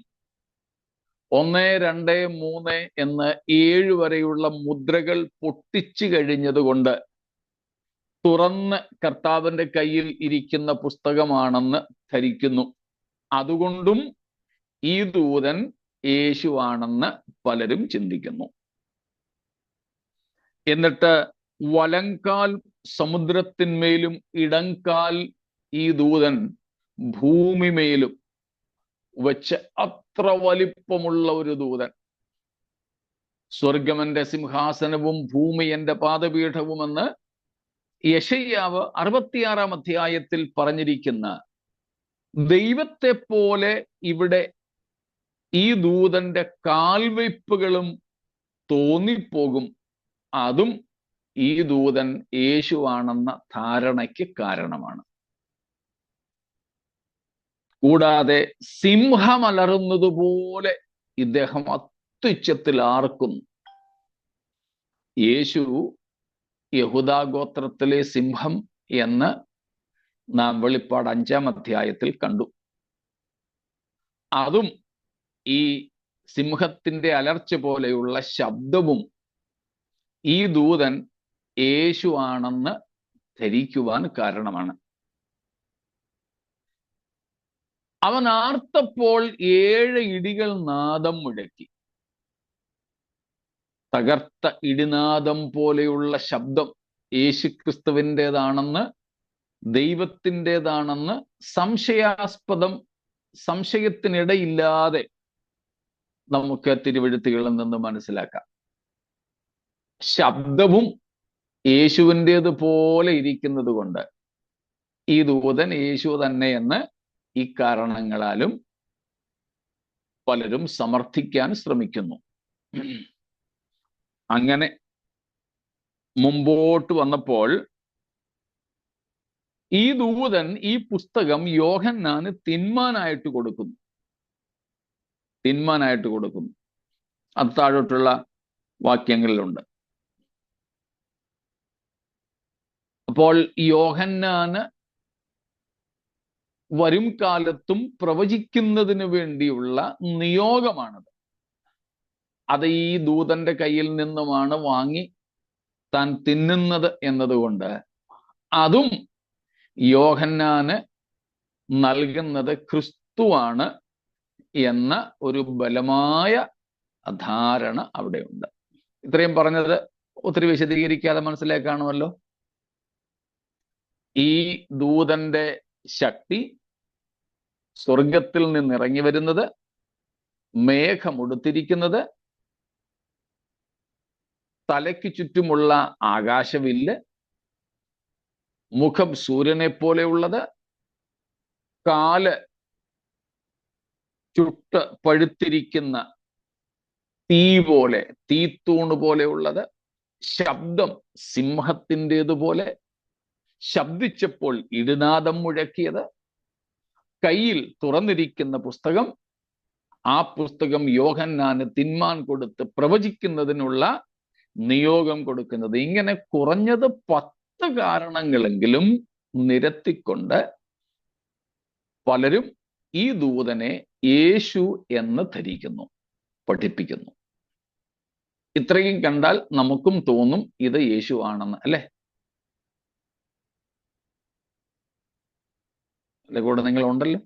S1: 1, 2, 3 എന്ന് 7 വരെയുള്ള മുദ്രകൾ പൊട്ടിച്ചു കഴിഞ്ഞതുകൊണ്ട് തുറന്ന് കർത്താവിന്റെ കയ്യിൽ ഇരിക്കുന്ന പുസ്തകമാണെന്ന് ധരിക്കുന്നു. അതുകൊണ്ടും ഈ ദൂതൻ യേശുവാണെന്ന് പലരും ചിന്തിക്കുന്നു. എന്നിട്ട് വലങ്കാൽ സമുദ്രത്തിന്മേലും ഇടങ്കാൽ ഈ ദൂതൻ ഭൂമിമേലും വെച്ച്, അത്ര വലിപ്പമുള്ള ഒരു ദൂതൻ. സ്വർഗം എന്റെ സിംഹാസനവും ഭൂമി എന്റെ പാദപീഠവുമെന്ന് യെശയ്യാവ് 66-ാം അധ്യായത്തിൽ പറഞ്ഞിരിക്കുന്ന ദൈവത്തെ പോലെ ഇവിടെ ഈ ദൂതന്റെ കാൽവയ്പ്പുകളും തോന്നിപ്പോകും. അതും ഈ ദൂതൻ യേശുവാണെന്ന ധാരണയ്ക്ക് കാരണമാണ്. കൂടാതെ സിംഹമലറുന്നതുപോലെ ഇദ്ദേഹം അത്യുച്ചത്തിൽ ആർക്കുന്നു. യേശു യഹൂദാ ഗോത്രത്തിലെ സിംഹം എന്ന് നാം വെളിപ്പാട് 5-ാം അധ്യായത്തിൽ കണ്ടു. അതും ഈ സിംഹത്തിന്റെ അലർച്ച പോലെയുള്ള ശബ്ദവും ഈ ദൂതൻ യേശുവാണെന്ന് ധരിക്കുവാൻ കാരണമാണ്. അവൻ ആർത്തപ്പോൾ 7 ഇടികൾ നാദം മുഴക്കി. തകർത്ത ഇടിനാദം പോലെയുള്ള ശബ്ദം യേശുക്രിസ്തുവിൻ്റെതാണെന്ന്, ദൈവത്തിൻ്റെതാണെന്ന് സംശയത്തിനിടയില്ലാതെ നമുക്ക് തിരുവെഴുത്തുകളിൽ നിന്ന് മനസ്സിലാക്കാം. ശബ്ദവും യേശുവിൻ്റേതുപോലെ ഇരിക്കുന്നത് കൊണ്ട് ഈ ദൂതൻ യേശു തന്നെയെന്ന് ഈ കാരണങ്ങളാലും പലരും സമർത്ഥിക്കാൻ ശ്രമിക്കുന്നു. അങ്ങനെ മുമ്പോട്ട് വന്നപ്പോൾ ഈ ദൂതൻ ഈ പുസ്തകം യോഹന്നാന് തിന്മാനായിട്ട് കൊടുക്കുന്നു. അത് താഴോട്ടുള്ള വാക്യങ്ങളിലുണ്ട്. അപ്പോൾ യോഹന്നാന് വരും കാലത്തും പ്രവചിക്കുന്നതിന് വേണ്ടിയുള്ള നിയോഗമാണത്. അത് ഈ ദൂതന്റെ കയ്യിൽ നിന്നുമാണ് വാങ്ങി താൻ തിന്നുന്നത് എന്നതുകൊണ്ട് അതും യോഹന്നാന് നൽകുന്നത് ക്രിസ്തുവാണ് എന്ന ഒരു ബലമായ ധാരണ അവിടെയുണ്ട്. ഇത്രയും പറഞ്ഞത് ഒത്തിരി വിശദീകരിക്കാതെ മനസ്സിലാക്കാണുമല്ലോ. ഈ ദൂതന്റെ ശക്തി സ്വർഗത്തിൽ നിന്നിറങ്ങി വരുന്നത്, മേഘമുടുത്തിരിക്കുന്നത്, തലയ്ക്ക് ചുറ്റുമുള്ള ആകാശവില്ല്, മുഖം സൂര്യനെ പോലെയുള്ളത്, കാല് ചുട്ട് പഴുത്തിരിക്കുന്ന തീത്തൂണ് പോലെയുള്ളത്, ശബ്ദം സിംഹത്തിൻ്റെതുപോലെ, ശബ്ദിച്ചപ്പോൾ ഇടിനാദം മുഴക്കിയത്, കയ്യിൽ തുറന്നിരിക്കുന്ന പുസ്തകം, ആ പുസ്തകം യോഹന്നാന് തിന്മാൻ കൊടുത്ത് പ്രവചിക്കുന്നതിനുള്ള നിയോഗം കൊടുക്കുന്നത്. ഇങ്ങനെ കുറഞ്ഞത് 10 കാരണങ്ങളെങ്കിലും നിരത്തിക്കൊണ്ട് പലരും ഈ ദൂതനെ യേശു എന്ന് ധരിക്കുന്നു, പഠിപ്പിക്കുന്നു. ഇത്രയും കണ്ടാൽ നമുക്കും തോന്നും ഇത് യേശു ആണെന്ന്, അല്ലേ? അല്ലെ? കൂടെ നിങ്ങൾ ഉണ്ടല്ലോ.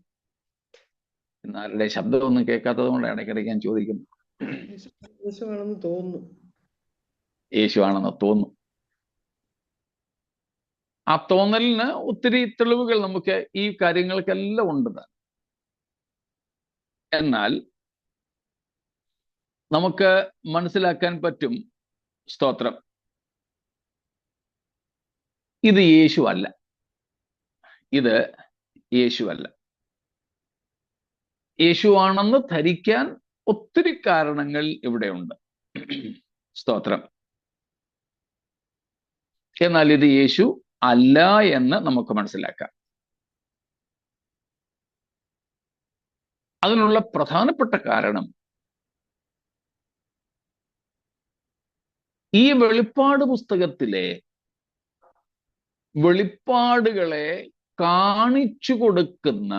S1: എന്നാരുടെ ശബ്ദമൊന്നും കേൾക്കാത്തത് കൊണ്ട് ഇടയ്ക്കിടയ്ക്ക് ഞാൻ ചോദിക്കുന്നു. യേശു ആണെന്ന് തോന്നുന്നു. ആ തോന്നലിന് ഒത്തിരി തെളിവുകൾ നമുക്ക് ഈ കാര്യങ്ങൾക്കെല്ലാം ഉണ്ട്. എന്നാൽ നമുക്ക് മനസ്സിലാക്കാൻ പറ്റും, സ്തോത്രം, ഇത് യേശു അല്ല. ഇത് യേശുവല്ല. യേശുവാണെന്ന് ധരിക്കാൻ ഒത്തിരി കാരണങ്ങൾ ഇവിടെയുണ്ട്. സ്തോത്രം. എന്നാൽ ഇത് യേശു അല്ല എന്ന് നമുക്ക് മനസ്സിലാക്കാം. അതിനുള്ള പ്രധാനപ്പെട്ട കാരണം ഈ വെളിപ്പാട് പുസ്തകത്തിലെ വെളിപ്പാടുകളെ കാണിച്ചു കൊടുക്കുന്ന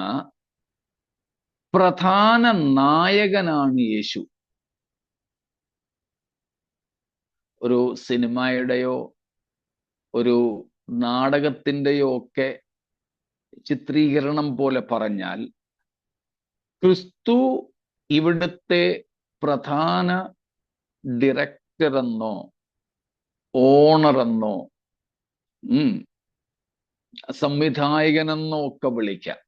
S1: പ്രധാന നായകനാണ് യേശു. ഒരു സിനിമയുടെയോ ഒരു നാടകത്തിൻ്റെയോ ഒക്കെ ചിത്രീകരണം പോലെ പറഞ്ഞാൽ ക്രിസ്തു ഇവിടുത്തെ പ്രധാന ഡയറക്ടറെന്നോ ഓണറെന്നോ സംവിധായകനെന്നോ ഒക്കെ വിളിക്കാം.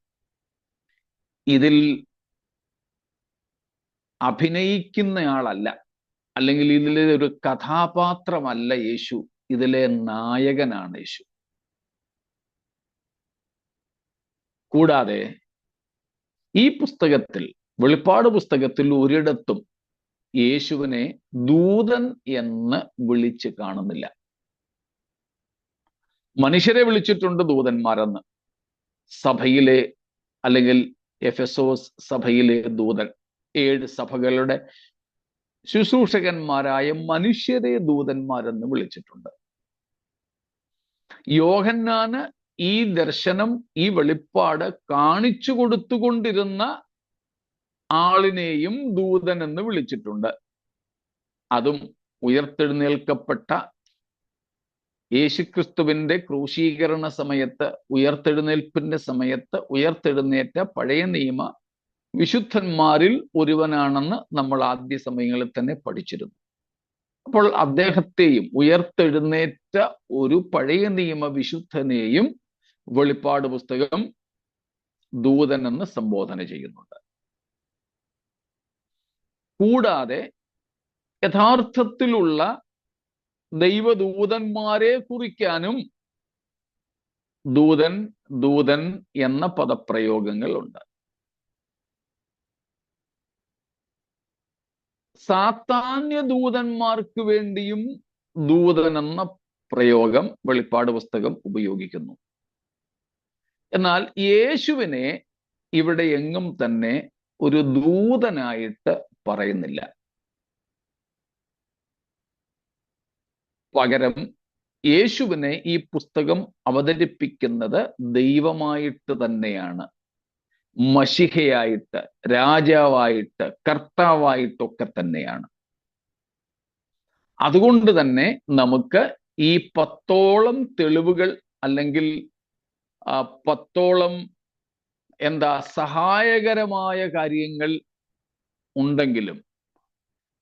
S1: ഇതിൽ അഭിനയിക്കുന്നയാളല്ല, അല്ലെങ്കിൽ ഇതിലെ ഒരു കഥാപാത്രമല്ല യേശു, ഇതിലെ നായകനാണ് യേശു. കൂടാതെ ഈ പുസ്തകത്തിൽ, വെളിപ്പാട് പുസ്തകത്തിൽ ഒരിടത്തും യേശുവിനെ ദൂതൻ എന്ന് വിളിച്ച് കാണുന്നില്ല. മനുഷ്യരെ വിളിച്ചിട്ടുണ്ട് ദൂതന്മാരെന്ന്. സഭയിലെ, അല്ലെങ്കിൽ എഫെസോസ് സഭയിലെ ദൂതൻ, 7 സഭകളുടെ ശുശ്രൂഷകന്മാരായ മനുഷ്യരെ ദൂതന്മാരെന്ന് വിളിച്ചിട്ടുണ്ട്. യോഹന്നാന് ഈ ദർശനം, ഈ വെളിപ്പാട് കാണിച്ചു കൊടുത്തുകൊണ്ടിരുന്ന ആളിനെയും ദൂതൻ എന്ന് വിളിച്ചിട്ടുണ്ട്. അതും ഉയർത്തെഴുന്നേൽക്കപ്പെട്ട യേശുക്രിസ്തുവിന്റെ ക്രൂശീകരണ സമയത്ത്, ഉയർത്തെഴുന്നേൽപ്പിന്റെ സമയത്ത് ഉയർത്തെഴുന്നേറ്റ പഴയ നിയമ വിശുദ്ധന്മാരിൽ ഒരുവനാണെന്ന് നമ്മൾ ആദ്യ സമയങ്ങളിൽ തന്നെ പഠിച്ചിരുന്നു. അപ്പോൾ അദ്ദേഹത്തെയും, ഉയർത്തെഴുന്നേറ്റ ഒരു പഴയ നിയമ വിശുദ്ധനെയും വെളിപ്പാട് പുസ്തകം ദൂതൻ എന്ന് സംബോധന ചെയ്യുന്നുണ്ട്. കൂടാതെ യഥാർത്ഥത്തിലുള്ള ദൈവദൂതന്മാരെ കുറിക്കാനും ദൂതൻ, ദൂതൻ എന്ന പദപ്രയോഗങ്ങൾ ഉണ്ട്. സാത്താന്യ ദൂതന്മാർക്ക് വേണ്ടിയും ദൂതൻ എന്ന പ്രയോഗം വെളിപ്പാട് പുസ്തകം ഉപയോഗിക്കുന്നു. എന്നാൽ യേശുവിനെ ഇവിടെ എങ്ങും തന്നെ ഒരു ദൂതനായിട്ട് പറയുന്നില്ല. പകരം യേശുവിനെ ഈ പുസ്തകം അവതരിപ്പിക്കുന്നത് ദൈവമായിട്ട് തന്നെയാണ്, മശിഹയായിട്ട്, രാജാവായിട്ട്, കർത്താവായിട്ടൊക്കെ തന്നെയാണ്. അതുകൊണ്ട് തന്നെ നമുക്ക് ഈ 10ഓളം തെളിവുകൾ അല്ലെങ്കിൽ 10ഓളം സഹായകരമായ കാര്യങ്ങൾ ഉണ്ടെങ്കിലും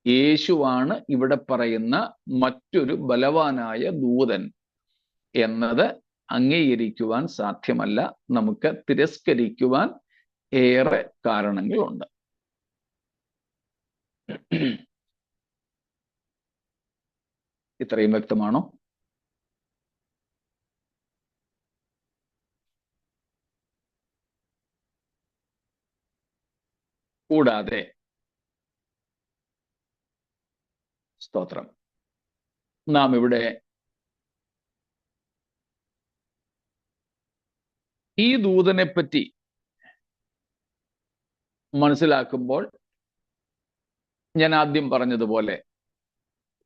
S1: യേശുവാണ് ഇവിടെ പറയുന്ന മറ്റൊരു ബലവാനായ ദൂതൻ എന്നത് അംഗീകരിക്കുവാൻ സാധ്യമല്ല. നമുക്ക് തിരസ്കരിക്കുവാൻ ഏറെ കാരണങ്ങളുണ്ട്. ഇത്രയും വ്യക്തമാണോ? കൂടാതെ സ്തോത്രം, നാം ഇവിടെ ഈ ദൂതനെ പറ്റി മനസ്സിലാക്കുമ്പോൾ ഞാൻ ആദ്യം പറഞ്ഞതുപോലെ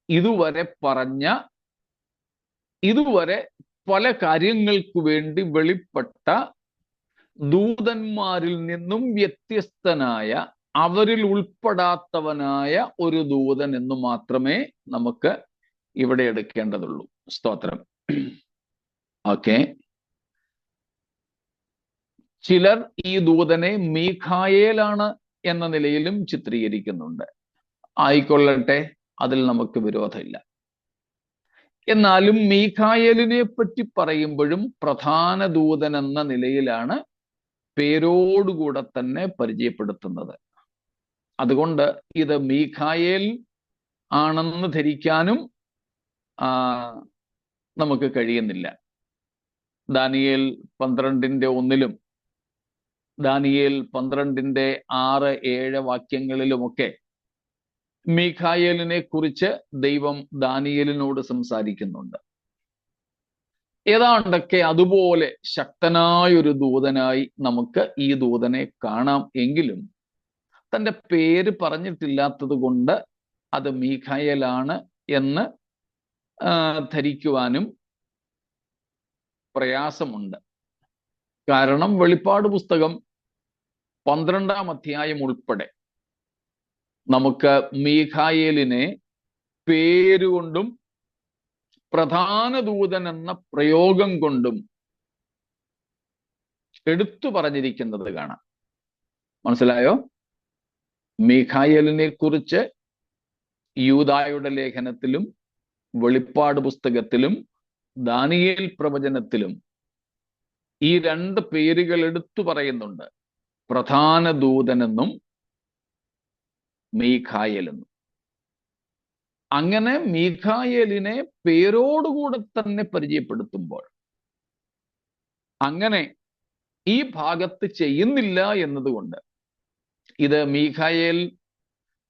S1: ഇതുവരെ പല കാര്യങ്ങൾക്ക് വേണ്ടി വെളിപ്പെട്ട ദൂതന്മാരിൽ നിന്നും വ്യത്യസ്തനായ, അവരിൽ ഉൾപ്പെടാത്തവനായ ഒരു ദൂതൻ എന്ന് മാത്രമേ നമുക്ക് ഇവിടെ എടുക്കേണ്ടതുള്ളൂ. സ്തോത്രം. ഓക്കെ, ചിലർ ഈ ദൂതനെ മീഖായേലാണ് എന്ന നിലയിലും ചിത്രീകരിക്കുന്നുണ്ട്. ആയിക്കൊള്ളട്ടെ, അതിൽ നമുക്ക് വിരോധമില്ല. എന്നാലും മീഖായേലിനെ പറ്റി പറയുമ്പോഴും പ്രധാന ദൂതൻ എന്ന നിലയിലാണ് പേരോടുകൂടെ തന്നെ പരിചയപ്പെടുത്തുന്നത്. അതുകൊണ്ട് ഇത് മീഖായേൽ ആണെന്ന് ധരിക്കാനും നമുക്ക് കഴിയുന്നില്ല. ദാനിയേൽ 12:1 ദാനിയേൽ 12:6-7 വാക്യങ്ങളിലുമൊക്കെ മീഖായേലിനെ കുറിച്ച് ദൈവം ദാനിയേലിനോട് സംസാരിക്കുന്നുണ്ട്. ഏതാണ്ടൊക്കെ അതുപോലെ ശക്തനായൊരു ദൂതനായി നമുക്ക് ഈ ദൂതനെ കാണാം. എങ്കിലും തൻ്റെ പേര് പറഞ്ഞിട്ടില്ലാത്തത് കൊണ്ട് അത് മീഖായേലാണ് എന്ന് ധരിക്കുവാനും പ്രയാസമുണ്ട്. കാരണം വെളിപ്പാട് പുസ്തകം 12-ാം അധ്യായം ഉൾപ്പെടെ നമുക്ക് മീഖായേലിനെ പേരുകൊണ്ടും പ്രധാന ദൂതൻ എന്ന പ്രയോഗം കൊണ്ടും എടുത്തു പറഞ്ഞിരിക്കുന്നത് കാണാം. മനസ്സിലായോ? മീഖായേലിനെ കുറിച്ച് യൂദായുടെ ലേഖനത്തിലും വെളിപ്പാട് പുസ്തകത്തിലും ദാനിയേൽ പ്രവചനത്തിലും ഈ 2 പേരുകൾ എടുത്തു പറയുന്നുണ്ട്, പ്രധാന ദൂതനെന്നും മീഖായേലെന്നും. അങ്ങനെ മീഖായേലിനെ പേരോടുകൂടെ തന്നെ പരിചയപ്പെടുത്തുമ്പോൾ അങ്ങനെ ഈ ഭാഗത്ത് ചെയ്യുന്നില്ല എന്നതുകൊണ്ട് ഇത് മീഖായേൽ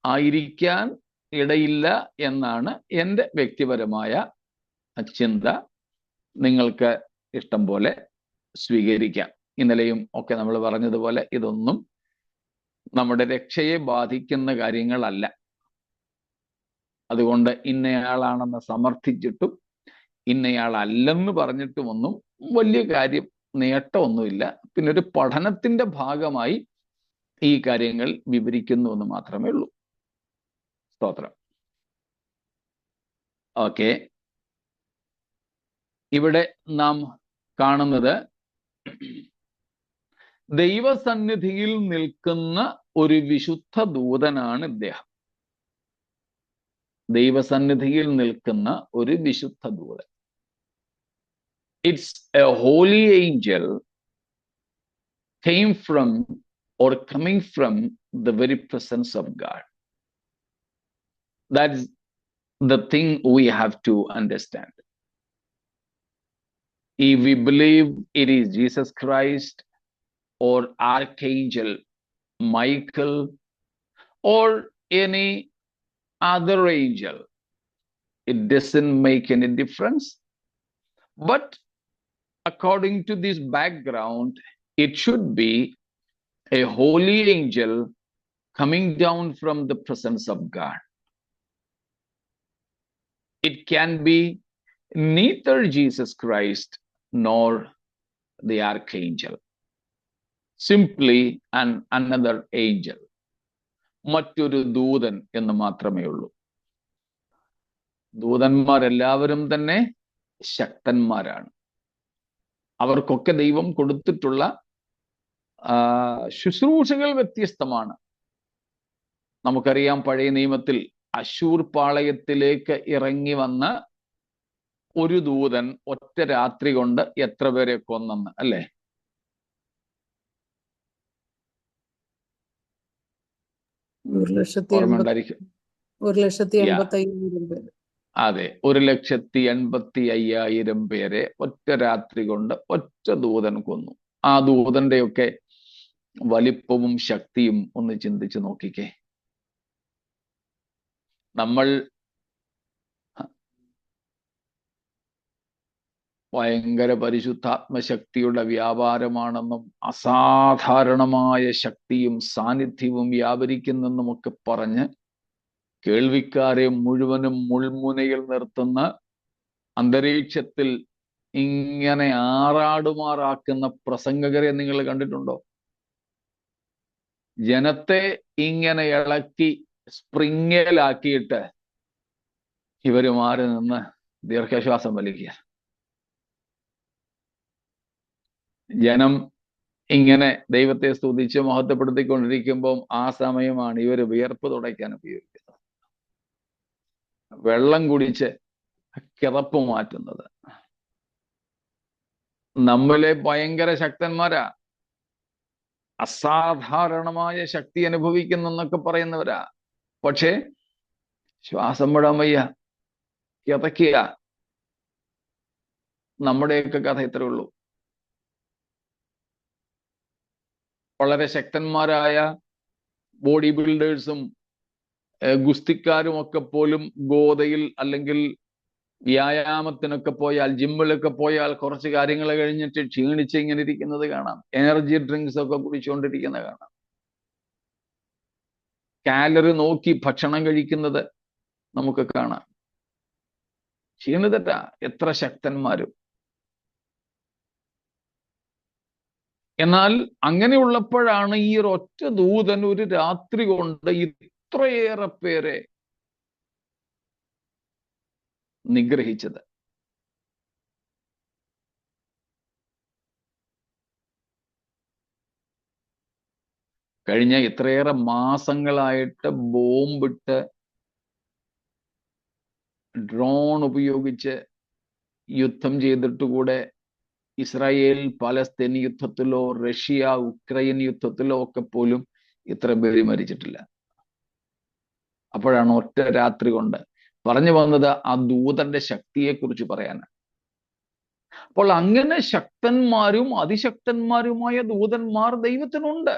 S1: ആയിരിക്കാൻ ഇടയില്ല എന്നാണ് എൻ്റെ വ്യക്തിപരമായ ചിന്ത. നിങ്ങൾക്ക് ഇഷ്ടം പോലെ സ്വീകരിക്കാം. ഇന്നലെയും ഒക്കെ നമ്മൾ പറഞ്ഞതുപോലെ ഇതൊന്നും നമ്മുടെ രക്ഷയെ ബാധിക്കുന്ന കാര്യങ്ങളല്ല. അതുകൊണ്ട് ഇന്നയാളാണെന്ന് സമർത്ഥിച്ചിട്ടും ഇന്നയാളല്ലെന്ന് പറഞ്ഞിട്ടുമൊന്നും വലിയ കാര്യം, നേട്ടമൊന്നുമില്ല. പിന്നെ ഒരു പഠനത്തിന്റെ ഭാഗമായി ഈ കാര്യങ്ങൾ വിവരിക്കുന്നു എന്ന് മാത്രമേ ഉള്ളൂ. സ്തോത്രം. ഓക്കെ, ഇവിടെ നാം കാണുന്നത് ദൈവസന്നിധിയിൽ നിൽക്കുന്ന ഒരു വിശുദ്ധ ദൂതനാണ് ഇദ്ദേഹം. ദൈവസന്നിധിയിൽ നിൽക്കുന്ന ഒരു വിശുദ്ധ ദൂതൻ. It's a holy angel came from or coming from the very presence of God. That's the thing we have to understand. If we believe it is Jesus Christ or Archangel Michael or any other angel, it doesn't make any difference. But according to this background, it should be a holy angel coming down from the presence of God. It can be neither Jesus Christ nor the archangel, simply another angel. മറ്റൊരു ദൂതൻ എന്ന് മാത്രമേ ഉള്ളൂ. ദൂതന്മാരെല്ലാവരും തന്നെ ശക്തന്മാരാണ്. അവർക്കൊക്കെ ദൈവം കൊടുത്തിട്ടുള്ള ശുശ്രൂഷകൾ വ്യത്യസ്തമാണ്. നമുക്കറിയാം, പഴയ നിയമത്തിൽ അശൂർ പാളയത്തിലേക്ക് ഇറങ്ങി വന്ന ഒരു ദൂതൻ ഒറ്റ രാത്രി കൊണ്ട് എത്ര പേരെ കൊന്നെന്ന്, അല്ലേ? ഓർമ്മയുണ്ടായിരിക്കും.
S4: 1,85,000 പേര്.
S1: അതെ, 1,85,000 പേരെ ഒറ്റ രാത്രി കൊണ്ട് ഒറ്റ ദൂതൻ കൊന്നു. ആ ദൂതന്റെയൊക്കെ വലിപ്പവും ശക്തിയും ഒന്ന് ചിന്തിച്ചു നോക്കിക്കേ. നമ്മൾ ഭയങ്കര പരിശുദ്ധാത്മശക്തിയുടെ വ്യാപാരമാണെന്നും അസാധാരണമായ ശക്തിയും സാന്നിധ്യവും വ്യാപരിക്കുന്നെന്നുമൊക്കെ പറഞ്ഞ് കേൾവിക്കാരെ മുഴുവനും മുൾമുനയിൽ നിർത്തുന്ന, അന്തരീക്ഷത്തിൽ ഇങ്ങനെ ആറാടുമാറാക്കുന്ന പ്രസംഗകരെ നിങ്ങൾ കണ്ടിട്ടുണ്ടോ? ജനത്തെ ഇങ്ങനെ ഇളക്കി സ്പ്രിങ്ങലാക്കിയിട്ട് ഇവര് മാറി നിന്ന് ദീർഘശ്വാസം വലിക്കുക. ജനം ഇങ്ങനെ ദൈവത്തെ സ്തുതിച്ച് മഹത്വപ്പെടുത്തിക്കൊണ്ടിരിക്കുമ്പോൾ ആ സമയമാണ് ഇവര് വിയർപ്പ് തുടയ്ക്കാൻ ഉപയോഗിക്കുന്നത്, വെള്ളം കുടിച്ച് കിതപ്പ് മാറ്റുന്നത്. നമ്മളെ ഭയങ്കര ശക്തന്മാരാ, അസാധാരണമായ ശക്തി അനുഭവിക്കുന്നെന്നൊക്കെ പറയുന്നവരാ. പക്ഷേ ശ്വാസം വിടാൻ വയ്യ, കിതയ്ക്കുക. നമ്മുടെയൊക്കെ കഥ ഇത്രേ ഉള്ളൂ. വളരെ ശക്തന്മാരായ ബോഡി ബിൽഡേഴ്സും ഗുസ്തിക്കാരും ഒക്കെ പോലും ഗോതയിൽ അല്ലെങ്കിൽ വ്യായാമത്തിനൊക്കെ പോയാൽ, ജിമ്മിലൊക്കെ പോയാൽ കുറച്ച് കാര്യങ്ങൾ കഴിഞ്ഞിട്ട് ക്ഷീണിച്ച് ഇങ്ങനെ ഇരിക്കുന്നത് കാണാം. എനർജി ഡ്രിങ്ക്സ് ഒക്കെ കുടിച്ചുകൊണ്ടിരിക്കുന്നത് കാണാം. കാലറി നോക്കി ഭക്ഷണം കഴിക്കുന്നത് നമുക്ക് കാണാം. ക്ഷീണിതരാ എത്ര ശക്തന്മാരും. എന്നാൽ അങ്ങനെയുള്ളപ്പോഴാണ് ഈ ഒറ്റ ദൂതൻ ഒരു രാത്രി കൊണ്ട് ഇത്രയേറെ പേരെ നിഗ്രഹിച്ചത്. കഴിഞ്ഞ ഇത്രയേറെ മാസങ്ങളായിട്ട് ബോംബിട്ട്, ഡ്രോൺ ഉപയോഗിച്ച് യുദ്ധം ചെയ്തിട്ട് കൂടെ ഇസ്രായേൽ പലസ്തീൻ യുദ്ധത്തിലോ റഷ്യ ഉക്രൈൻ യുദ്ധത്തിലോ ഒക്കെ പോലും ഇത്ര പേര് മരിച്ചിട്ടില്ല. അപ്പോഴാണ് ഒറ്റ രാത്രി കൊണ്ട് പറഞ്ഞു വന്നത് ആ ദൂതന്റെ ശക്തിയെക്കുറിച്ച് പറയാനാണ്. അപ്പോൾ അങ്ങനെ ശക്തന്മാരും അതിശക്തന്മാരുമായ ദൂതന്മാർ ദൈവത്തിനുണ്ട്.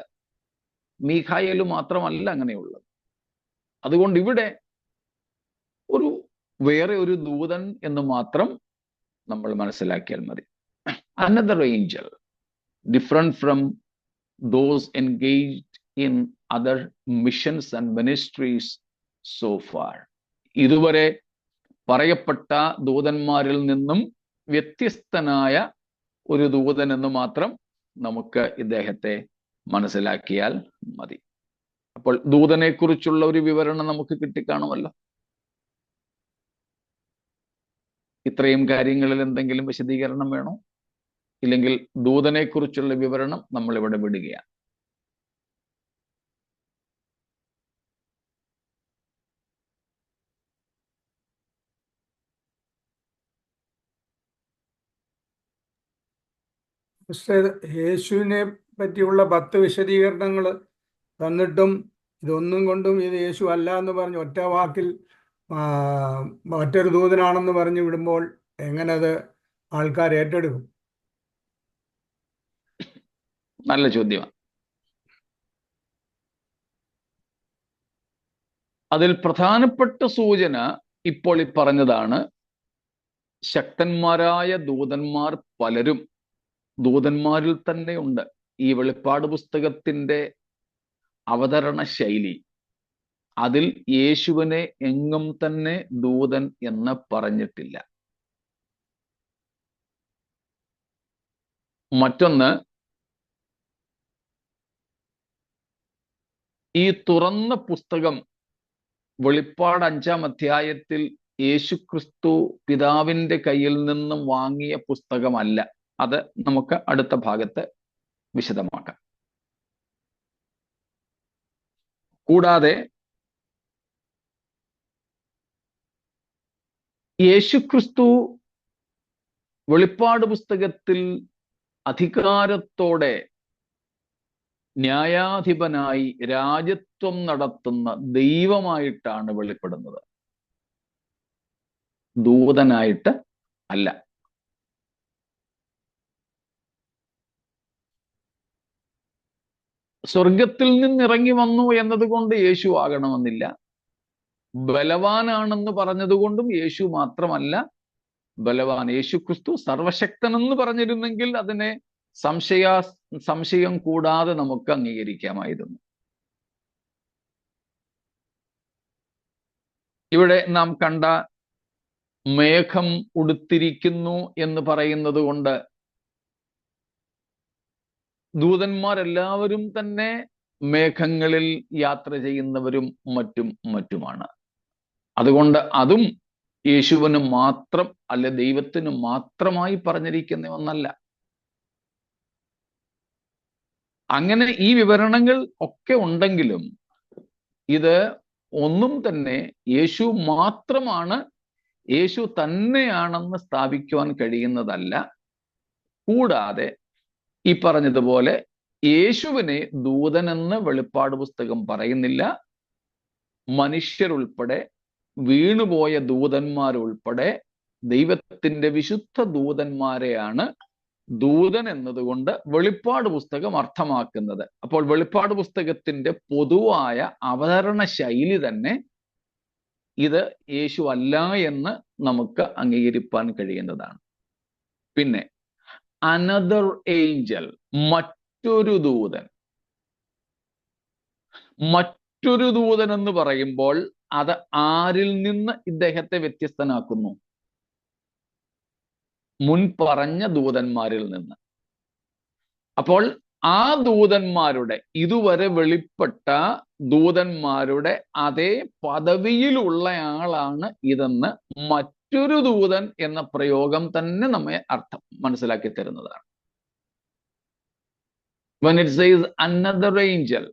S1: മീഖായേൽ മാത്രമല്ല അങ്ങനെയുള്ളത്. അതുകൊണ്ട് ഇവിടെ വേറെ ഒരു ദൂതൻ എന്ന് മാത്രം നമ്മൾ മനസ്സിലാക്കിയാൽ മതി. Another angel, different from those engaged in other missions and ministries so far. ഇതുവരെ പറയപ്പെട്ട ദൂതന്മാരിൽ നിന്നും വ്യത്യസ്തനായ ഒരു ദൂതൻ എന്ന് മാത്രം നമുക്ക് ഇദ്ദേഹത്തെ മനസ്സിലാക്കിയാൽ മതി. അപ്പോൾ ദൂതനെ കുറിച്ചുള്ള ഒരു വിവരണം നമുക്ക് കിട്ടിക്കാണുമല്ലോ. ഇത്രയും കാര്യങ്ങളിൽ എന്തെങ്കിലും വിശദീകരണം വേണോ? ഇല്ലെങ്കിൽ ദൂതനെ കുറിച്ചുള്ള വിവരണം നമ്മൾ ഇവിടെ വിടുകയാണ്.
S4: യേശുവിനെ പറ്റിയുള്ള 10 വിശദീകരണങ്ങൾ തന്നിട്ടും ഇതൊന്നും കൊണ്ടും ഇത് യേശു അല്ല എന്ന് പറഞ്ഞ് ഒറ്റ വാക്കിൽ മറ്റൊരു ദൂതനാണെന്ന് പറഞ്ഞു വിടുമ്പോൾ എങ്ങനെ അത് ആൾക്കാർ ഏറ്റെടുക്കും?
S1: നല്ല ചോദ്യമാണ്. അതിൽ പ്രധാനപ്പെട്ട സൂചന ഇപ്പോൾ ഈ പറഞ്ഞതാണ്. ശക്തന്മാരായ ദൂതന്മാർ പലരും ദൂതന്മാരിൽ തന്നെ ഉണ്ട്. ഈ വെളിപ്പാട് പുസ്തകത്തിന്റെ അവതരണ ശൈലി, അതിൽ യേശുവിനെ എങ്ങും തന്നെ ദൂതൻ എന്ന് പറഞ്ഞിട്ടില്ല. മറ്റൊന്ന്, ഈ തുറന്ന പുസ്തകം വെളിപ്പാട് 5-ാം അധ്യായത്തിൽ യേശുക്രിസ്തു പിതാവിന്റെ കയ്യിൽ നിന്നും വാങ്ങിയ പുസ്തകമല്ല. അത് നമുക്ക് അടുത്ത ഭാഗത്ത് വിശദമാക്കാം. കൂടാതെ യേശുക്രിസ്തു വെളിപ്പാട് പുസ്തകത്തിൽ അധികാരത്തോടെ ന്യായാധിപനായി രാജത്വം നടത്തുന്ന ദൈവമായിട്ടാണ് വെളിപ്പെടുന്നത്, ദൂതനായിട്ട് അല്ല. സ്വർഗത്തിൽ നിന്നിറങ്ങി വന്നു എന്നതുകൊണ്ട് യേശു ആകണമെന്നില്ല. ബലവാനാണെന്ന് പറഞ്ഞതുകൊണ്ടും യേശു മാത്രമല്ല ബലവാൻ. യേശു ക്രിസ്തു സർവശക്തനെന്ന് പറഞ്ഞിരുന്നെങ്കിൽ അതിനെ സംശയം കൂടാതെ നമുക്ക് അംഗീകരിക്കാമായിരുന്നു. ഇവിടെ നാം കണ്ട മേഘം ഉടുത്തിരിക്കുന്നു എന്ന് പറയുന്നത് കൊണ്ട് ദൂതന്മാരെല്ലാവരും തന്നെ മേഘങ്ങളിൽ യാത്ര ചെയ്യുന്നവരും മറ്റുമാണ്. അതുകൊണ്ട് അതും യേശുവിന് മാത്രം അല്ലെ ദൈവത്തിന് മാത്രമായി പറഞ്ഞിരിക്കുന്ന ഒന്നല്ല. അങ്ങനെ ഈ വിവരണങ്ങൾ ഒക്കെ ഉണ്ടെങ്കിലും ഇത് ഒന്നും തന്നെ യേശു മാത്രമാണ്, യേശു തന്നെയാണെന്ന് സ്ഥാപിക്കുവാൻ കഴിയുന്നതല്ല. കൂടാതെ ഈ പറഞ്ഞതുപോലെ യേശുവിനെ ദൂതനെന്ന് വെളിപ്പാട് പുസ്തകം പറയുന്നില്ല. മനുഷ്യരുൾപ്പെടെ, വീണുപോയ ദൂതന്മാരുൾപ്പെടെ ദൈവത്തിന്റെ വിശുദ്ധ ദൂതന്മാരെയാണ് ദൂതൻ എന്നതുകൊണ്ട് വെളിപ്പാട് പുസ്തകം അർത്ഥമാക്കുന്നത്. അപ്പോൾ വെളിപ്പാട് പുസ്തകത്തിന്റെ പൊതുവായ അവതരണ ശൈലി തന്നെ ഇത് യേശു അല്ല എന്ന് നമുക്ക് അംഗീകരിപ്പാൻ കഴിയുന്നതാണ്. പിന്നെ അനദർ ഏഞ്ചൽ, മറ്റൊരു ദൂതൻ. മറ്റൊരു ദൂതൻ എന്ന് പറയുമ്പോൾ അത് ആരിൽ നിന്ന് ഇദ്ദേഹത്തെ വ്യത്യസ്തനാക്കുന്നു? മുൻ പറഞ്ഞ ദൂതന്മാരിൽ നിന്ന്. അപ്പോൾ ആ ദൂതന്മാരുടെ, ഇതുവരെ വെളിപ്പെട്ട ദൂതന്മാരുടെ അതേ പദവിയിലുള്ള ആളാണ് ഇതെന്ന് മറ്റൊരു ദൂതൻ എന്ന പ്രയോഗം തന്നെ നമ്മെ മനസ്സിലാക്കി തരുന്നതാണ്. When it says another angel,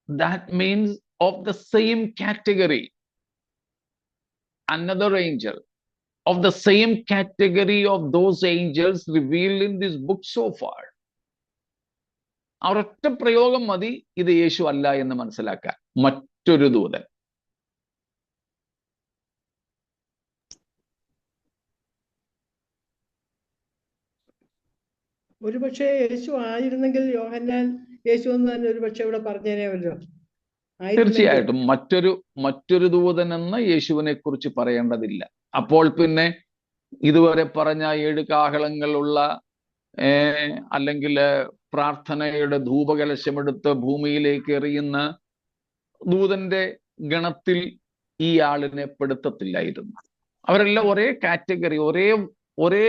S1: that means of the same category. Another angel of the same category of those angels revealed in this book so far. ആ ഒരൊറ്റ പ്രയോഗം മതി ഇത് യേശു അല്ല എന്ന് മനസ്സിലാക്കാൻ. മറ്റൊരു ദൂതൻ.
S2: ഒരുപക്ഷെ യേശു ആയിരുന്നെങ്കിൽ യോഹന്നാൻ യേശു എന്ന് തന്നെ ഒരുപക്ഷെ ഇവിടെ പറഞ്ഞേനെയല്ലോ.
S1: തീർച്ചയായിട്ടും മറ്റൊരു ദൂതൻ എന്ന് യേശുവിനെ കുറിച്ച് പറയേണ്ടതില്ല. അപ്പോൾ പിന്നെ ഇതുവരെ പറഞ്ഞ 7 കാഹളങ്ങളുള്ള അല്ലെങ്കിൽ പ്രാർത്ഥനയുടെ ധൂപകലശമെടുത്ത് ഭൂമിയിലേക്ക് എറിയുന്ന ദൂതന്റെ ഗണത്തിൽ ഈ ആളിനെ പെടുത്തത്തില്ലായിരുന്നു. അവരെല്ലാം ഒരേ കാറ്റഗറി, ഒരേ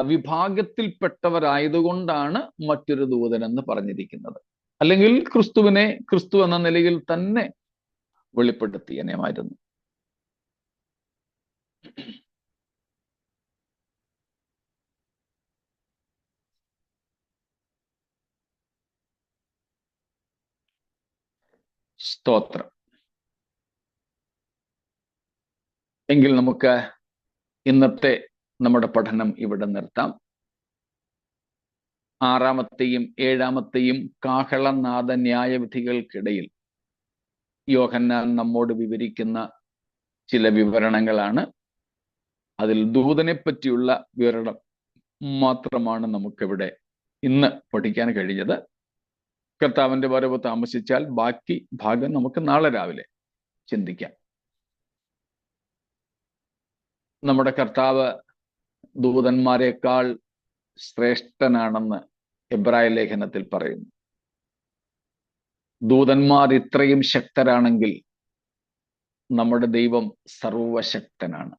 S1: വിഭാഗത്തിൽപ്പെട്ടവരായതുകൊണ്ടാണ് മറ്റൊരു ദൂതൻ എന്ന് പറഞ്ഞിരിക്കുന്നത്. അല്ലെങ്കിൽ ക്രിസ്തുവിനെ ക്രിസ്തു എന്ന നിലയിൽ തന്നെ വെളിപ്പെടുത്തിയനേമായിരുന്നു. സ്തോത്രം. എങ്കിൽ നമുക്ക് ഇന്നത്തെ നമ്മുടെ പഠനം ഇവിടെ നിർത്താം. 6-ാമത്തെയും 7-ാമത്തെയും കാഹളനാദ ന്യായവിധികൾക്കിടയിൽ യോഹന്നാൻ നമ്മോട് വിവരിക്കുന്ന ചില വിവരണങ്ങളാണ്. അതിൽ ദൂതനെ പറ്റിയുള്ള വിവരണം മാത്രമാണ് നമുക്കിവിടെ ഇന്ന് പഠിക്കാൻ കഴിഞ്ഞത്. കർത്താവിന്റെ വരവ് താമസിച്ചാൽ ബാക്കി ഭാഗം നമുക്ക് നാളെ രാവിലെ ചിന്തിക്കാം. നമ്മുടെ കർത്താവ് ദൂതന്മാരെക്കാൾ ശ്രേഷ്ഠനാണെന്ന് എബ്രായ ലേഖനത്തിൽ പറയുന്നു. ദൂതന്മാർ ഇത്രയും ശക്തരാണെങ്കിൽ നമ്മുടെ ദൈവം സർവശക്തനാണ്.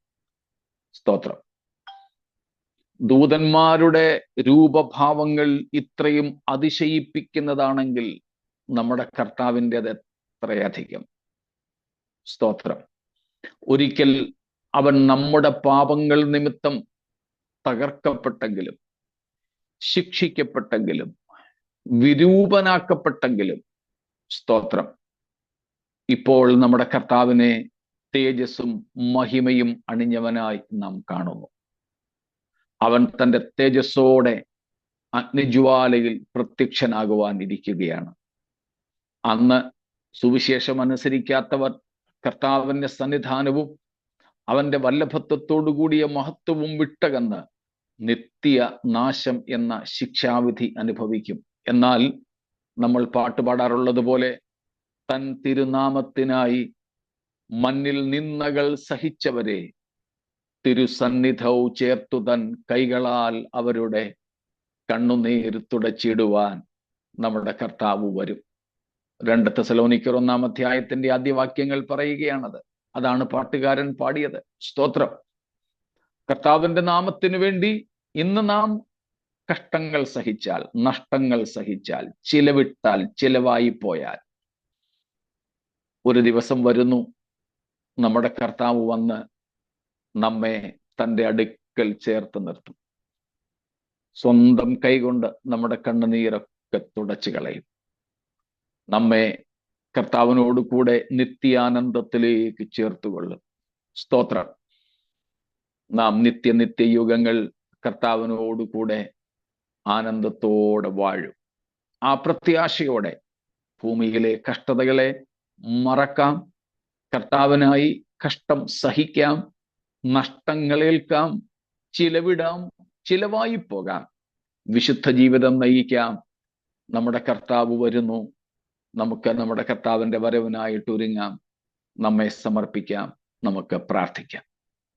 S1: സ്തോത്രം. ദൂതന്മാരുടെ രൂപഭാവങ്ങൾ ഇത്രയും അതിശയിപ്പിക്കുന്നതാണെങ്കിൽ നമ്മുടെ കർത്താവിൻ്റെത് എത്രയധികം. സ്തോത്രം. ഒരിക്കൽ അവൻ നമ്മുടെ പാപങ്ങൾ നിമിത്തം തകർക്കപ്പെട്ടെങ്കിലും, ശിക്ഷിക്കപ്പെട്ടെങ്കിലും, വിരൂപനാക്കപ്പെട്ടെങ്കിലും, സ്തോത്രം, ഇപ്പോൾ നമ്മുടെ കർത്താവിനെ തേജസ്സും മഹിമയും അണിഞ്ഞവനായി നാം കാണുന്നു. അവൻ തൻ്റെ തേജസ്സോടെ അഗ്നിജ്വാലയിൽ പ്രത്യക്ഷനാകുവാനിരിക്കുകയാണ്. അന്ന് സുവിശേഷം അനുസരിക്കാത്തവർ കർത്താവിന്റെ സന്നിധാനവും അവന്റെ വല്ലഭത്വത്തോടുകൂടിയ മഹത്വവും വിട്ടകന്ന് നിത്യ നാശം എന്ന ശിക്ഷാവിധി അനുഭവിക്കും. എന്നാൽ നമ്മൾ പാട്ടുപാടാറുള്ളത് പോലെ തൻ തിരുനാമത്തിനായി മണ്ണിൽ നിന്ദകൾ സഹിച്ചവരെ തിരുസന്നിധവും ചേർത്തു തൻ കൈകളാൽ അവരുടെ കണ്ണുനീർ തുടച്ചിടുവാൻ നമ്മുടെ കർത്താവ് വരും. 2 തെസലോനിക്കർ 1-ാം അധ്യായത്തിന്റെ ആദ്യവാക്യങ്ങൾ പറയുകയാണത്. അതാണ് പാട്ടുകാരൻ പാടിയത്. സ്തോത്രം. കർത്താവിന്റെ നാമത്തിനു വേണ്ടി ഇന്ന് നാം കഷ്ടങ്ങൾ സഹിച്ചാൽ, നഷ്ടങ്ങൾ സഹിച്ചാൽ, ചിലവിട്ടാൽ, ചിലവായി പോയാൽ, ഒരു ദിവസം വരുന്നു നമ്മുടെ കർത്താവ് വന്ന് നമ്മെ തൻ്റെ അടുക്കൽ ചേർത്ത് നിർത്തും. സ്വന്തം കൈകൊണ്ട് നമ്മുടെ കണ്ണുനീരൊക്കെ തുടച്ചു കളയും. നമ്മെ കർത്താവിനോട് കൂടെ നിത്യാനന്ദത്തിലേക്ക് ചേർത്തുകൊള്ളും. സ്തോത്രം. നാം നിത്യയുഗങ്ങൾ കർത്താവിനോട് കൂടെ ആനന്ദത്തോടെ വാഴും. ആ പ്രത്യാശയോടെ ഭൂമിയിലെ കഷ്ടതകളെ മറക്കാം, കർത്താവിനായി കഷ്ടം സഹിക്കാം, നഷ്ടങ്ങളേൽക്കാം, ചിലവിടാം, ചിലവായി പോകാം, വിശുദ്ധ ജീവിതം നയിക്കാം. നമ്മുടെ കർത്താവ് വരുന്നു. നമുക്ക് നമ്മുടെ കർത്താവിന്റെ വരവിനായിട്ട് ഒരുങ്ങാം, നമ്മെ സമർപ്പിക്കാം, നമുക്ക് പ്രാർത്ഥിക്കാം.